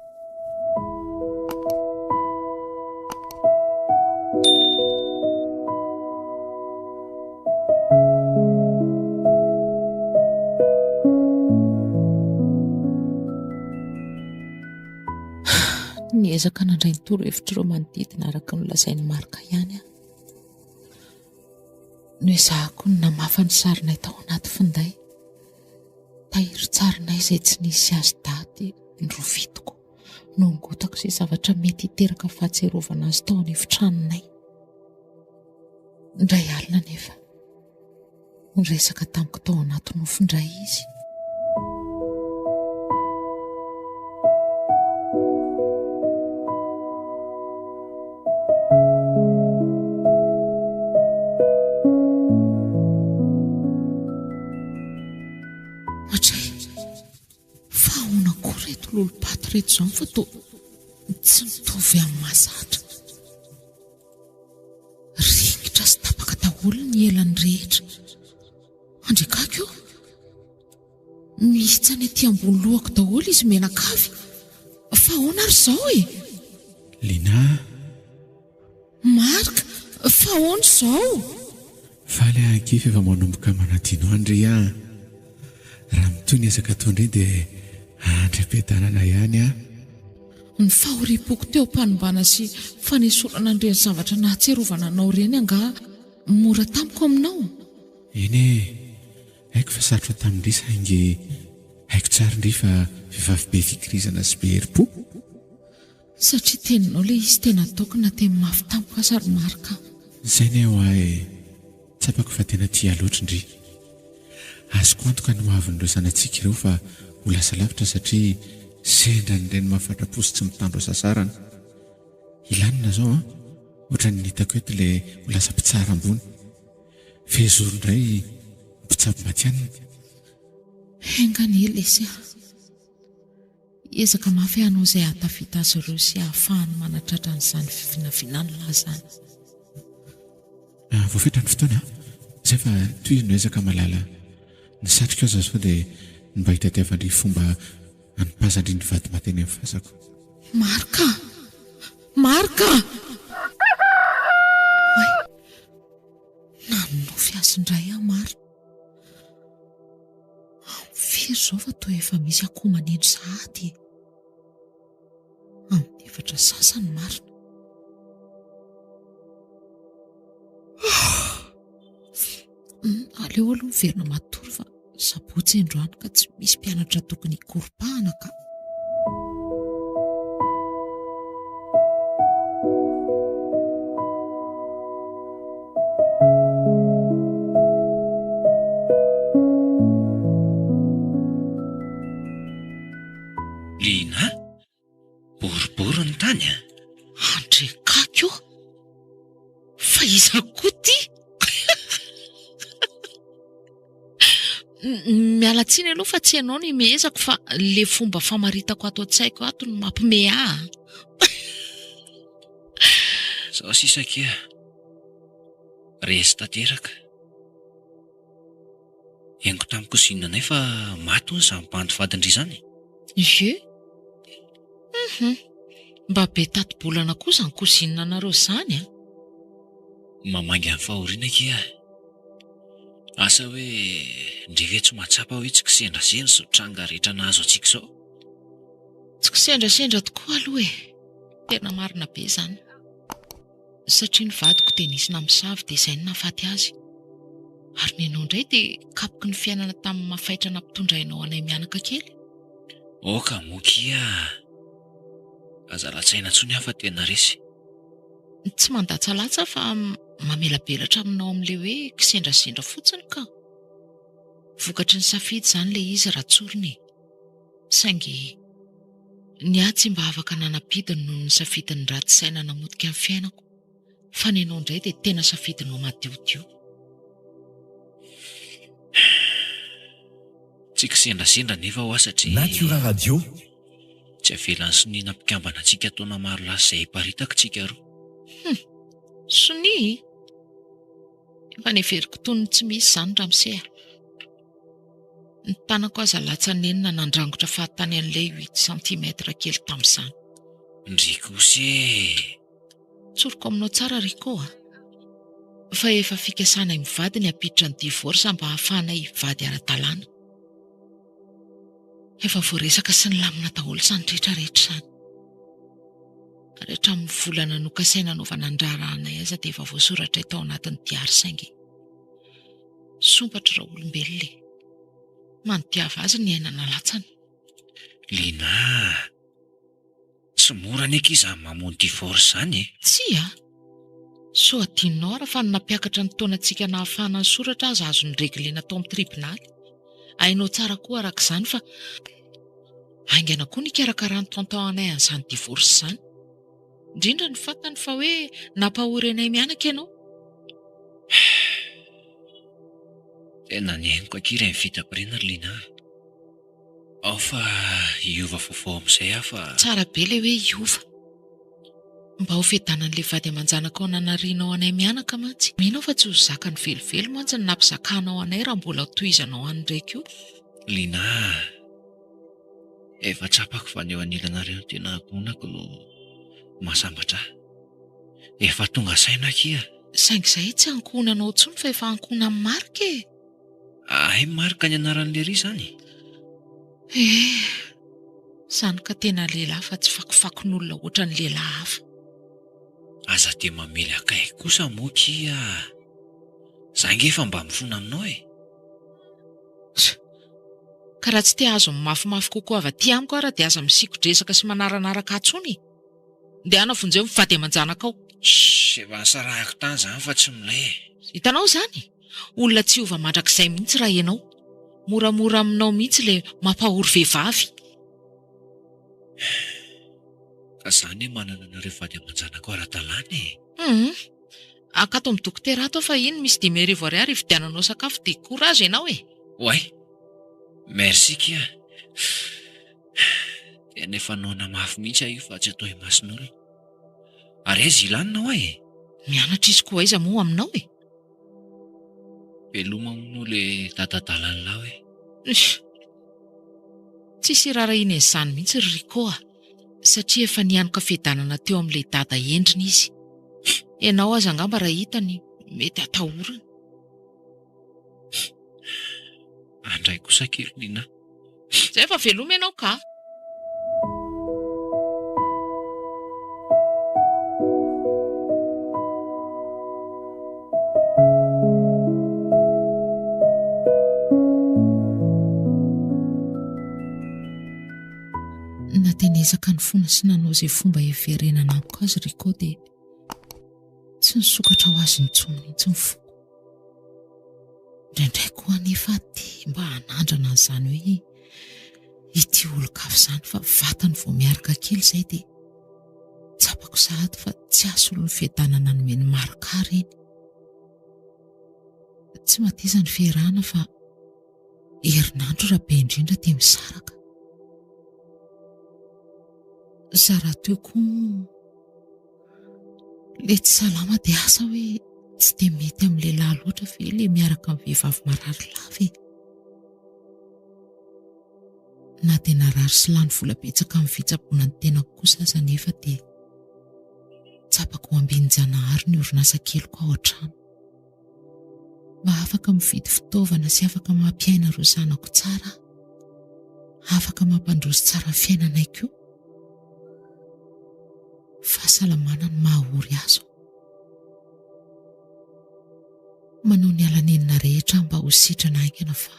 S2: Niezaka nandray ny toro-hevitro manodidina araka ny lazain'ny Marika ihany a. Noezahako ny namafa ny sarinay tao anaty finday. Tahiry tsarinay izay tsy nisy azy daty ny rovitiko. Nongotako izay zavatra mety hiteraka fahatserovana azy tao any efitranonay. Ndray alina nefa niresaka tamiko tao anaty nofindray izy. Lolo-paty reto izao fa tsy mitovy amin'ny mahazatra. Ringitra sy tapaka daholo ny elany rehetra. Andrekako io misy ny aty ambony lohako daholo izy menakavy. Fa ahoana ary izao e?
S10: Lina.
S2: Marika, fa ahoana izao?
S10: Faly ankify efa manomboka manadino Andry a. Raha mitoy ny ezaka atao indray dia andram-piadanana ihany a.
S2: Ny fahoriam-poko teo mpanombana sy fanesorana andreny zavatra nahatserovana anao ireny anga mora tamiko aminao.
S10: Eny e, haiko fa sarotra tamin'indry saingy haiko tsara indry fa vehivavy be fikirizana sy be herim-po.
S2: Satria teninao ilay izy tena ataoko na teny mafy tamiko sary Marika.
S10: Izay ny eo ahy tsapako fa tena tia loatra indry. Azoko antoka ny mahavin'ireo sanantsika ireo fa ho lasa lavitra satria sendra ny reny mahafatra-po sy tsy mitandro sasarana. Ilanina zao ohatra ny hitako eto ilay ho lasa mpitsara ambony. Fehizoro indray mpitsabo matianina.
S2: Engany elesy a. Ezaka mafy anao izay hatavita azy ireo sy ahafahany manatratra n'izany fivinavinany lazany.
S10: Voafetra ny fotoana izay fa toy no ezaka malala ny satrika azo sao dia mba hitadiavandry fomba anipazandry ny vady mateny amin'ny fasako.
S2: Marika! Marika! Oay! Nanofy azy indray a Marika. Firy izao fa toa efa misy akoho manendry sahady. Amin'ny efatra sasany Marina. Aleo aloha miverina matory fa sabotsy androany ka tsy misy mpianatra tokony hikoropahana ka. Iza koa ty? Miala tsiny aloha fa tsy ianao ny mihezako fa le fomba famaritako ato an-tsaiko ato no mampime ahy.
S6: Zaho sisa kia. Resy tanteraka. Hengo tamin'ny kozinanay fa maty hono izany mpandy vadindry izany.
S2: Je? Mba be tato-bolana koa izany kozinanareo izany a?
S6: Mamangy amin'ny fahoriana kia. Asa hoe ndreve tsy mahatsapa hoe tsy kisendrasendra zao tranga rehetra nahazo antsika izao.
S2: Tsy kisendrasendra tokoa aloha e. Tena marina be izany. Satria ny vadiko tenisina misavy dia izay no nahafaty azy. Ary nenao indray dia kapoky ny fiainana tamin'ny mafaitra nampitondrainao anay mianaka kely.
S6: Oka mokia. Aza latsaina tsony aho fa tena resy.
S2: Tsy mandatsalatsa fa mamelabelatra aminao amin'ilay hoe kisendrasendra fotsiny ka. Vokatry ny safidy izany ilay izy ratsoriny. Saingy ny ahy tsy mba afaka nanapidiny noho ny safidiny ratsy saina namotika amin'ny fiainako. Fa nenao indray dia tena safidinao madiodio.
S6: Tsy kisendrasendra nefa ho satria
S7: Natura Radio.
S6: Tsy avelan'ny soniana mpikambana antsika taona maro lasa izay hiparitaka tsika roa.
S2: Soni? Efa neveriko tony tsy misy izany Ramsea. Ny tanako aza latsanenina nandrangotra fahatany an'ilay 8 cm kely tamin'izany.
S6: Ndrikose.
S2: Tsoroko aminao tsara Riko a. Fa efa fikasanay mivady ny apiditra ny divorce mba hahafahanay hivady ara-dalàna. Efa voaresaka sy ny lamina daholo izany rehetrarehetra izany. Ary hatramin'ny volana nokasaina naovana andrarahanay aza dia efa voasoratra tao anatin'ny diary saingy. Sompatra raha olombelona. Manitiava azy ny ainana latsana.
S6: Lina. Tsy mora nek izany mamono divorce izany e.
S2: Tsia. So adinonao ara fa nampiakatra ny taonantsika nahafahana ny soratra aza azo ny reglena tao amin'ny tribonaly. Hainao tsara koa araka izany fa aingana koa ny karakarany tantaonay an'izany divorce izany. Indrindra ny fantany fa hoe nampahory anay mianaka ianao.
S6: Tena nihenoko aky iray fita-pirena Lina. Ao fa hiova vaovao amin'izay aho fa
S2: tsara be le hoe hiova. Mba ho fedanan'ilay vady aman-janaka ao nanarianao anay mianaka mantsy. Minao fa tsy ho zaka ny velively mantsy ny nampizakanao anay raha mbola tohizanao any ndraiky io.
S6: Lina. Efa tsapako fa ny eo anilanareo tena akonako no masambatra. Efa tonga saina kia.
S2: Saingy izay tsy ankonanao tsony fa efa ankona marika e.
S6: Ay marika ny anaran'ilay ry izany.
S2: Izany ka tena lehilahy fa tsy fakofakon'olona ohatra ny lehilahy hafa.
S6: Aza dia mamely akay kosa moa kia. Zange efa mba mifona aminao e.
S2: Ka raha tsy te azo mafimafy kokoa avy aty amiko ara dia aza misikodresaka sy manaranaraka atsony. Dia ana fonjeo mivady aman-janaka ao.
S6: Efa nisarahako tany izany fa tsy milay.
S2: Hitanao izany? Olona tsy ova mandrakizay mihitsy raha ianao. Moramora aminao mihitsy le mampahory vehivavy.
S6: Ka izany hoe manana anareo vady aman-janaka ara-dalàna e.
S2: Akato amin'ny dokotera ato fa iny misy 10,000 ariary hividiananao sakafo dia courage ianao e.
S6: Oay. Merci kia. Tena efa naona mafy mihitsy aho io fa tsy atao imasin'olona. Ary aiza ilanina e?
S2: Mianatra izy koa aiza moa aminao e?
S6: Veloma moa le dadadalana laho e.
S2: Tsisy rarahina izany mihitsy Riko satria efa nianoka fedanana teo amin'ilay dada endriny izy. Ianao aza angamba raha hitany mety atahorana.
S6: Andray kosa kely Lina.
S2: Zay efa veloma ianao ka. Natenezaka ny fona sy nanao izay fomba hiverenana amiko azy Riko dia tsy nisokatra ho azy intsony mihitsy ny foko. Indraindray koa anefa dia mba hanandrana an'izany hoe ity olon-kafy izany fa vatany vao miaraka kely izay dia tsapako tsapako sahady fa tsy aso olo ny fiadanana nomeny Marika reny. Tsy mateza ny fiarahana fa herinandro raha be indrindra dia misaraka. Zara teo koa le tsy salama dia asa hoe tsy dia mety amin'ny lehilahy loatra fe le miaraka amin'ny vehivavy marary lava e. Na dia narary sy lany vola betsaka amin'ny fitsaboana ny tenako kosa aza nefa dia tsapako ambin-janahary ny orinasa keliko ao an-trano mba afaka mividy fitaovana sy afaka mampiaina ireo zanako tsara, afaka mampandroso tsara ny fiainanay koa. Fahasalamana ny mahahory azo. Manao ny alanenina rehetra mba ho sitrana aingana fa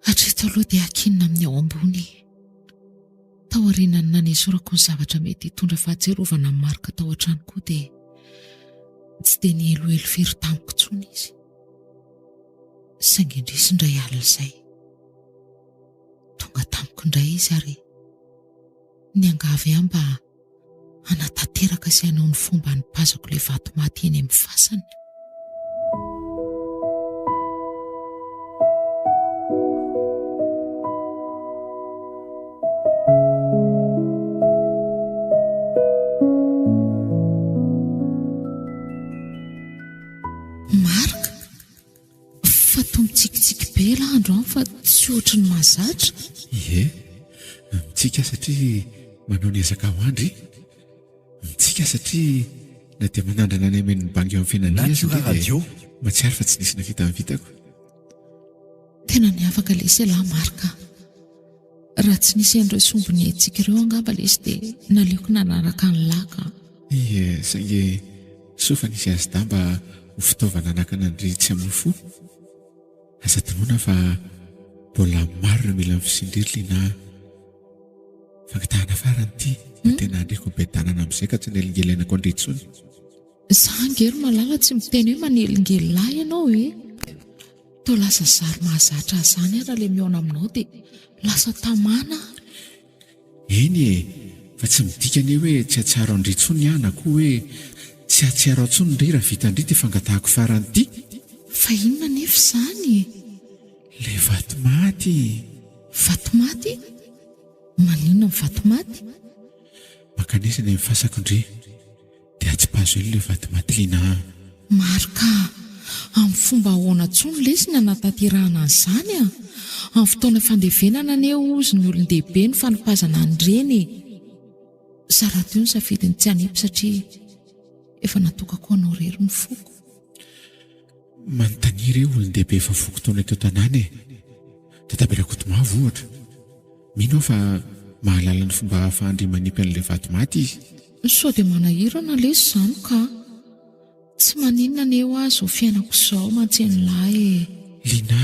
S2: hatreto aloha dia akinina amin'ny ao ambony. Tao aorianany nanesorako ny zavatra mety hitondra fahatserovana ny Marika tao an-trano koa dia tsy dia ny eloelo firy tamiko intsony izy. Saingy indrisy indray alina izay tonga tamiko indray izy ary niangavy ahy mba hanatanteraka sy hanao ny fomba hanipazako ilay vato maty eny amin'ny fasany. Marika, fa toa mitsikitsiky be ilay andro any fa tsy ohatry ny mahazatra.
S10: Ie, mitsika satria manao ny ezaka ho andry. Mitsika satria na dia manandrana ny amen'ny bangy eo amin'ny fiainana radio matsiary fa tsy nisy na vita amin'ny vitako.
S2: Tena niavaka lesy lahy Marika. Raha tsy nisy an'ireo sombony antsika ireo angamba lesy dia naleoko nanaraka ny laka.
S10: Ie, saingy sofa nisy azy damba ho fitaovana anakana ndry tsy amin'ny fo. Asa tonoana fa mbola maro no mila mifisindririly na fankatahana farany ity. Tena andreko bedanana amin'izay ka tsy nelingelenako andritsony.
S2: Zangery malala tsy miteny hoe manelingely lahy ianao e. Tao lasa zary mahazatra azany raha le miaona aminao dia lasa tamana.
S10: Eny e, fa tsy midikany hoe tsy atsiaro andritsony ihany na koa hoe tsy atsiaro antsony ndray raha vita indray dia fangatahako farany ity.
S2: Fa inona nefa izany?
S10: Le vatomamy.
S2: Vatomamy? Maninona ny vatomamy?
S10: Makanesa ny mifasako indray dia atsipazo elo ilay vatomamy liana.
S2: Marika, amin'ny fomba ahoana tsony lesy ny anatanterahana an'izany a. Amin'ny fotoana fandevenana anie ozy ny olon-dehibe ny fanopazana an'ireny. Zara teo ny safidiny tsy hanipy satria efa natokako anao rery ny foko.
S10: Manontaniry eo olon-dehibe efa foko taona eto tanàna e. Tataberak'Otomavo ohatra. Mino fa mahalala ny fomba ahafahany manipy an'ilay vatomaty izy.
S2: Sao dia manahirana lesy izany ka. Tsy maninona ny eo azy ho fiainako izao mantseny lahy e.
S10: Lina,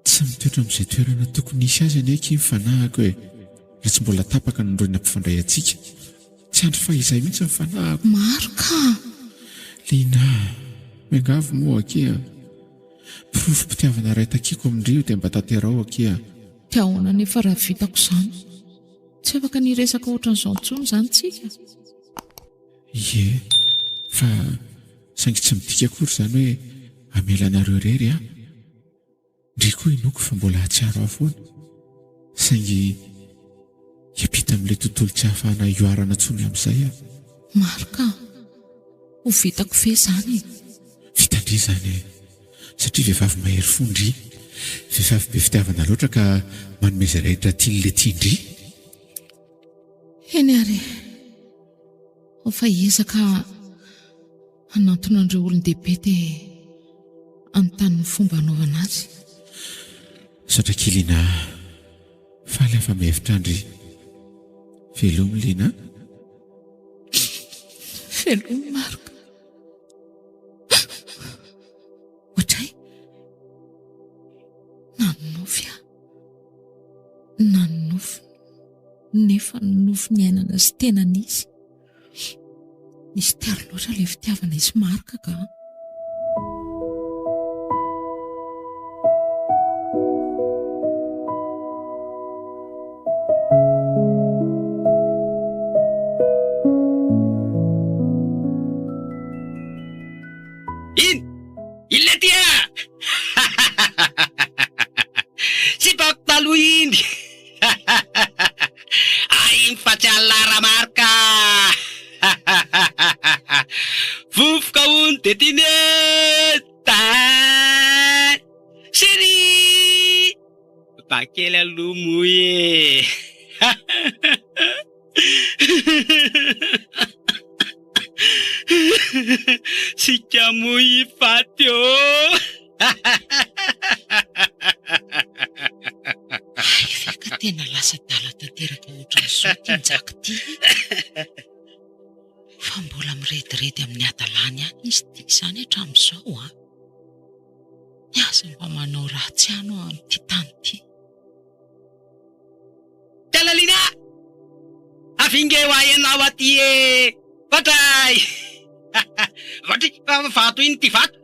S10: tsy mitoetra amin'izay toerana tokony hisy azy anie ky mifanahako e. Raha tsy mbola tapaka ny norena mpifandray antsika. Tsy andro fahizay mihitsy ny fanahako.
S2: Marika!
S10: Lina, miangavy moa akia. Pirofo-pitiavana iray takiako amindrio dia mba tanterao akia.
S2: Dia ahoana nefa raha vitako izany? Tsy afaka niresaka ohatran'izao intsony izany tsika.
S10: Ie, fa saingy tsy midika akory izany hoe hamela anareo rery a. Ndry koa inoko fa mbola hatsiaro aho foana. Saingy hiampita amin'ilay tontolo tsy ahafahana ioarana intsony amin'izay a.
S2: Marika, ho vitako ve izany?
S10: Vita indray izany e. Satria vehivavy mahery fo ndry. Vehivavy be fitiavana loatra ka manome izay rehetra tian'ilay tiandry.
S2: Eny ary, fa hiezaka hanantona an'ireo olon-dehibe dia anontany ny fomba hanaovana azy.
S10: Saotra kely Lina, faly afa mihevitra andry. Velomy Lina.
S2: Velomy Marika. Ohatray, nanofy aho. Nanofy. Nefa nofy ny ainana sy tena nisy. Nisy tiaro loatra ilay fitiavana izy Marika ka.
S3: Iny le tia sy bako taloha iny iny fa tsy alara marika vovoka ony de tiany Chéri bakely aloha moe sika moa ifaty eo
S2: Feka tena lasa dala tanteraka ohatran'izao tianjaka ty fa mbola mirediredy amin'ny adalany any izy ty izany hatramin'izao a niasa mba manao ratsy ano amin'ity tany ty
S3: Talalina avinge ho ianao aty e vatray vatry vato iny ty vato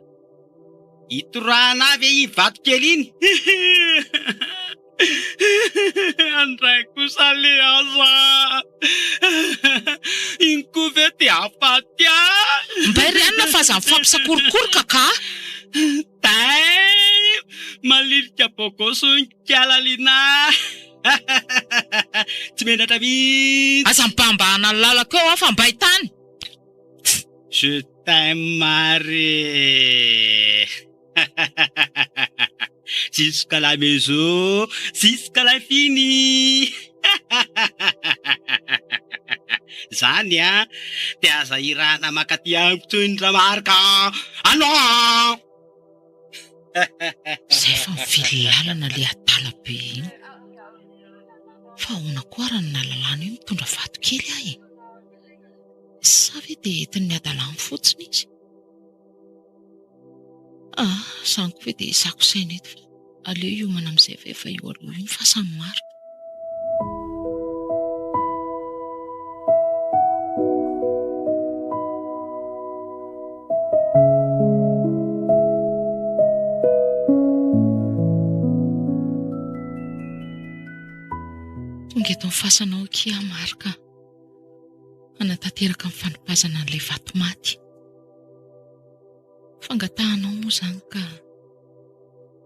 S3: itorana avy iny vato kely iny andray kosa le aza iny koa ve ty afaty a
S2: mbairyanina fa aza mifampisakorokorika ka
S3: malilika bogoso ny Talalina tsy menatra mihitsy
S2: aza mibambahana ny lalako eo afa mbay tany
S3: je t'aime mare jusqu'à la maison jusqu'à la fini zany a te aza irana makaty amiko toy ny Ramarika ano
S2: zay fa mivily lalana le atala be iny fa ona koa raha ny nalalana io mitondra vato kely ahy sa ve de entin'ny adalany fotsiny izy saniko ve de isako saina eto fa aleo iomana amin'izay fa efa eo aloha iny fa samy marika tonga eto mifasanao kia marika anatanteraka amin'ny fanipazana an'ilay vato maty fangatahanao moa zany ka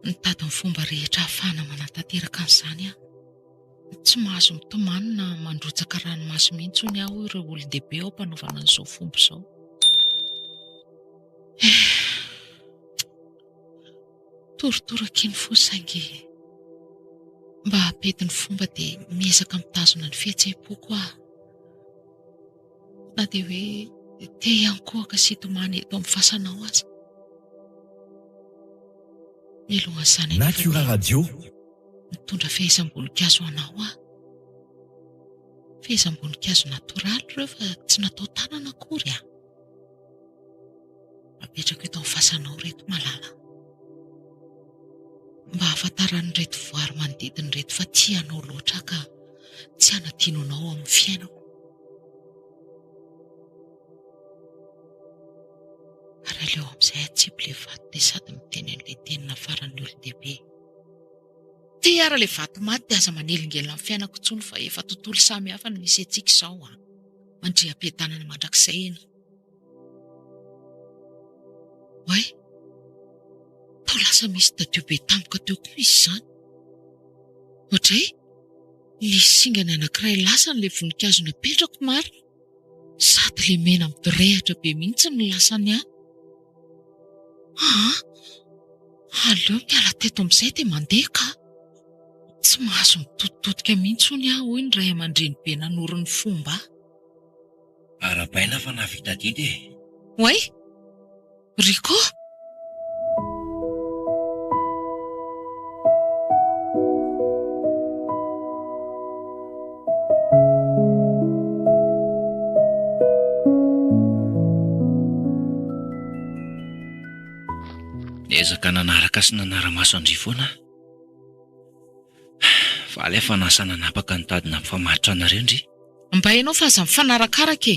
S2: nitady ny fomba rehetra ahafahana manatanteraka an'izany aho tsy mahazo mitomany na mandrotsaka ranomasy mihitsy hony aho ireo olon-dehibe ao mpanaovana an'izao fomba izao toritoraka iny fosaingy mba hapety ny fomba dia miezaka mitazona ny fihetseham-poko aho na dia hoe te ihany koa ka sitomany eto amin'ny fasanao aza milohan'izany
S7: Natura Radio
S2: mitondra fehezam-boninkazo anao aho fehezam-boninkazo natoraly ireo fa tsy natao tanana akory aho mapetraka eto amin'ny fasanao reto malala mba hafantaran'ny reto voary manodidiny reto fa tianao loatra ka tsy hanadinonao amin'ny fiainako ary aleo amin'izay atsipy le vato dia sady miteny an'ilay tenina faran'ny olon-dehibe ty ara le vato maty dia aza manelingelina amin'ny fiainako tsony fa efa tontolo samy hafa no misy antsika izao mandriam-piadanana mandrakizay eny oay tao lasa misy dadio be tampoka teo koa izy izany ohatray nisy singany anankiray lasa n'ilay voninkazo napetrako maro sady le mena midorehatra be mihitsy ny lasany aleo miala teto amin'izay dia mandeha ka tsy mahazo mitototodika mihitsy hony aho hoy ny ray aman-dreny be nanorin'ny fomba
S6: arabaina fa navita didy
S2: oay Rico
S6: ezaka nanaraka sy nanara-maso andrivoana fa alefa nasa nanapaka nitadina mifamatotra anareo ndry
S2: mba ianao fa aza mifanarakaraka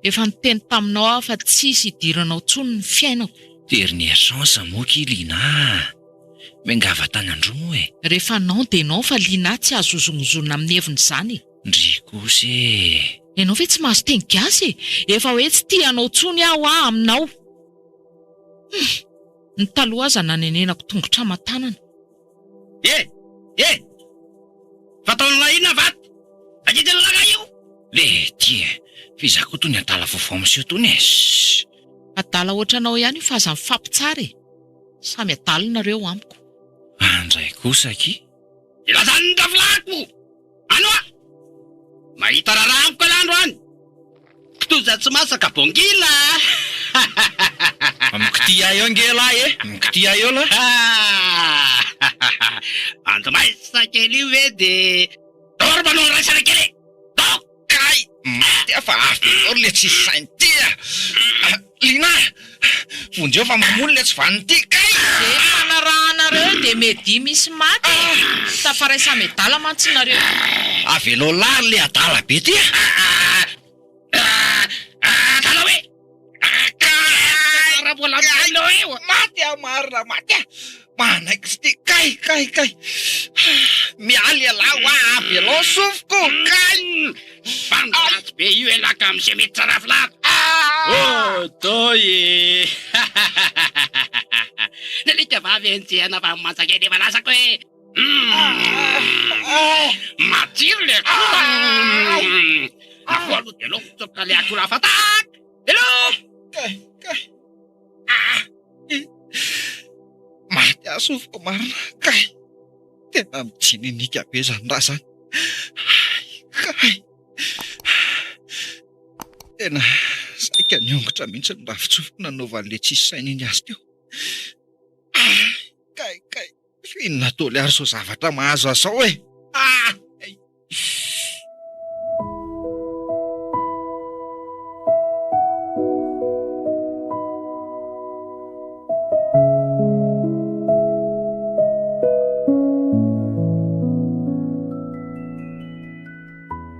S2: efa niteny taminao aho fa tsisy idiranao tsony ny fiainako
S6: dernière chance moky lina mengava tany andromo
S2: rehefa nao dia nao fa lina tsy azozonozona amin'ny heviny izany
S6: ndry kosy
S2: ianao ve tsy mahazo teny gasy efa hoe tsy tianao tsony aho aminao Ny taloha aza nanenenako tongotra matanana.
S3: Fataonao ina vaty. Agidiny laga io.
S6: Le tia, fizako tony adala vaovao miseho tony e.
S2: Adala ohatranao ihany fa aza mifampitsara e. Samy adalonareo amiko.
S6: Andray kosa ki.
S3: Ilazany davlako. Ano a? Mahita raramiko alandro any. Kitoza tsy masaka bongila.
S6: Mkiti ayo ngela e. Mkiti ayo la.
S3: Ando mais sakeli vede. Dorba non rasare kele.
S6: Kai. Matia fa le tsy saintia. Lina. Fundio fa mamuly le tsy vanity kai.
S2: Manarahanareo dia mety misy maty. Tafaresa medala mantsinareo.
S6: Avelo lary le adala be tia.
S3: Kalawe.
S6: Matya marina matya. Manaiky sy kai. Mialy ala wa avelo sofiko kai.
S3: Fandatsy be io elaka am'izay mety tsara filako. Toye. Nalika vavy enjehana fa mansaka eny efa lasako hoe. Matsiro le akora. Afolo de aloha tsoka le akora fatako. Hello.
S6: Kai. Matya sofiko marina kai. Tena mijininika be zany raha zany. Kai. Tena saika niongotra mihitsy ny ravitsofiko nanaovan'le tsisy saina iny azy teo. Kai. Finona tôly ary so zavatra mahazo azao e.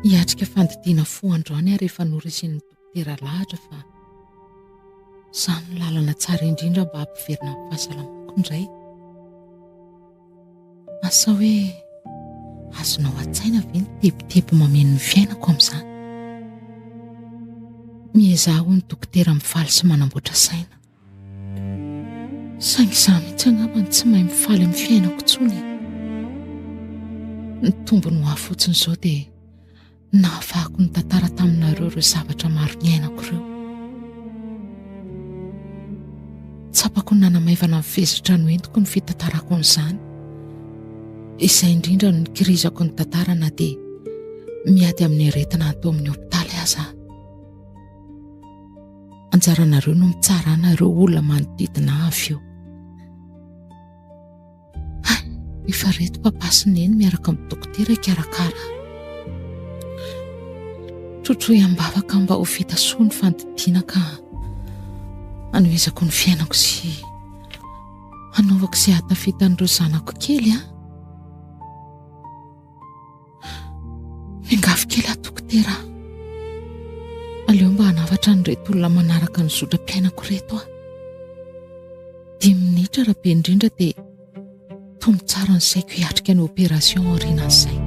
S2: Hiatrika fandidiana fo androany ary efa norisiny dokotera lahatra fa samy lalana tsara indrindra mba hampiverina amin'ny fahasalamako indray. Asa hoe azonao an-tsaina ve ny tebotebo mameno ny fiainako amin'izany? Miezaha ho ny dokotera mifaly sy manamboatra saina. Saingy izaho mihitsy angamba tsy mahay mifaly amin'ny fiainako intsony. Ny tombony ho afotsiny izao dia nahafahako ny tantara taminareo ireo zavatra maro ny ainako ireo. Tsapako ny nanamaivana mifezitra no entiko ny fitantarako an'izany. Izay indrindra no nikirizako ny tantarana dia miady amin'ny aretina atao amin'ny hopitaly aza. Anjaranareo no mitsarana ireo olona manodidina avy eo. Efa reto papasy neny miaraka amin'ny dokotera ikarakara. Trotroy ambavaka mba ho vita soa ny fandidiana ka anoezako ny fiainako sy anaovako izay hatafitan'ireo zanako kely a. Miangavy kely dokotera. Aleo mba hanavatra ny reto olona manaraka ny zodram-piainako reto a. 10 minitra raha be indrindra dia tombo tsara ny saiko hiatrika ny opération aorianan'izay.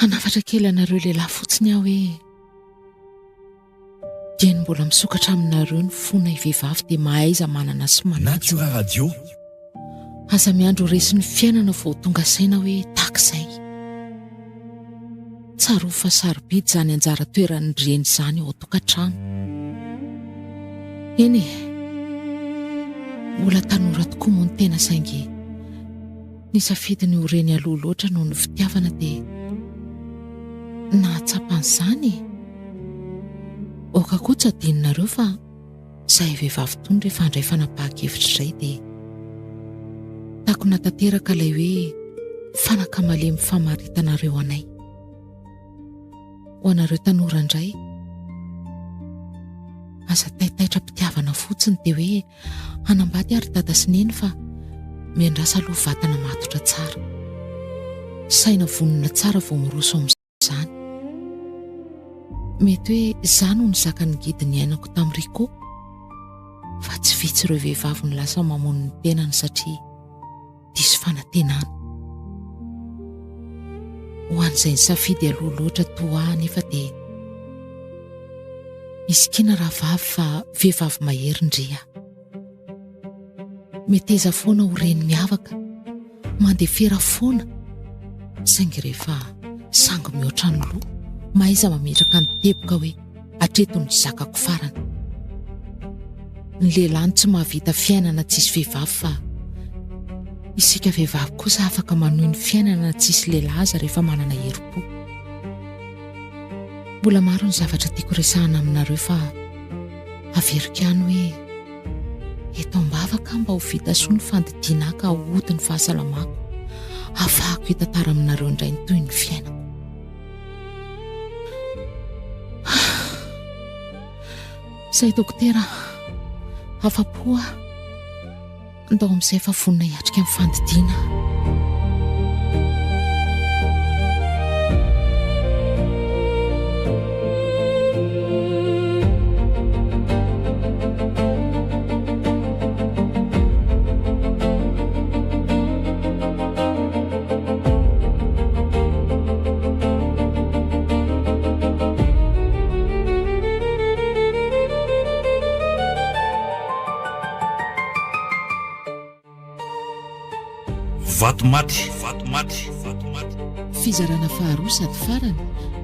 S2: Hanafatra kely anareo lehilahy fotsiny aho hoe dia ny mbola misokatra aminareo ny fona hivehivavy dia mahaiza manana sy manana.
S7: Natura Radio.
S2: Aza miandro resy ny fiainana vao tonga saina hoe takizay. Tsaro fa sarobidy izany anjara toeran'ny reny izany ao an-tokantrano. Eny mbola tanora tokoa moa ny tena saingy nisafidiny ho reny aloha loatra noho ny fitiavana dia nahatsapan'izany. Oka koa tsy adinonareo fa izahay vehivavy tony rehefa handray fanapahan-kevitra izay dia taako natanteraka ilay hoe fanaka malemy famaritanareo anay. Ho anareo tanora indray, aza taitaitra-pitiavana fotsiny dia hoe hanambady ary dada sy neny fa miandrasa aloha vatana matotra tsara, saina vonona tsara vao miroso amin'izany. Mety hoe izany no nizaka ny gidiny ainako tamin'ny Ricot, fa tsy vitsy ireo vehivavy ny lasa mamono ny tenany satria diso fanantenana. Ho an'izay nisafidy aloha loatra toa nefa dia miskina rahavavy fa vehivavy mahery ndria. Meteza foana ho reny miavaka, mandefera foana, saingy rehefa sango mihoatra ny loha, mahaiza mametraka ny teboka hoe hatreto ny zakako farany. Ny lehilahy tsy mahavita fiainana tsisy vehivavy fa isika vehivavy kosa afaka manohy ny fiainana tsisy lehilahy aza rehefa manana herim-po. Mbola maro ny zavatra tiako resahana aminareo fa averiko ihany hoe eto ambavaka mba ho vita soa ny fandidianaka ahoty ny fahasalamako, afahako hitantara aminareo indray ny toy ny fiainako. Zay dokotera, afa-po andao amin'izay efa vonona hiatrika amin'ny fandidiana.
S7: Vatomaty.
S2: Fizarana faharoa sady farany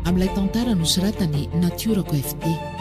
S2: amin'ilay tantara nosoratany Natiorako FD.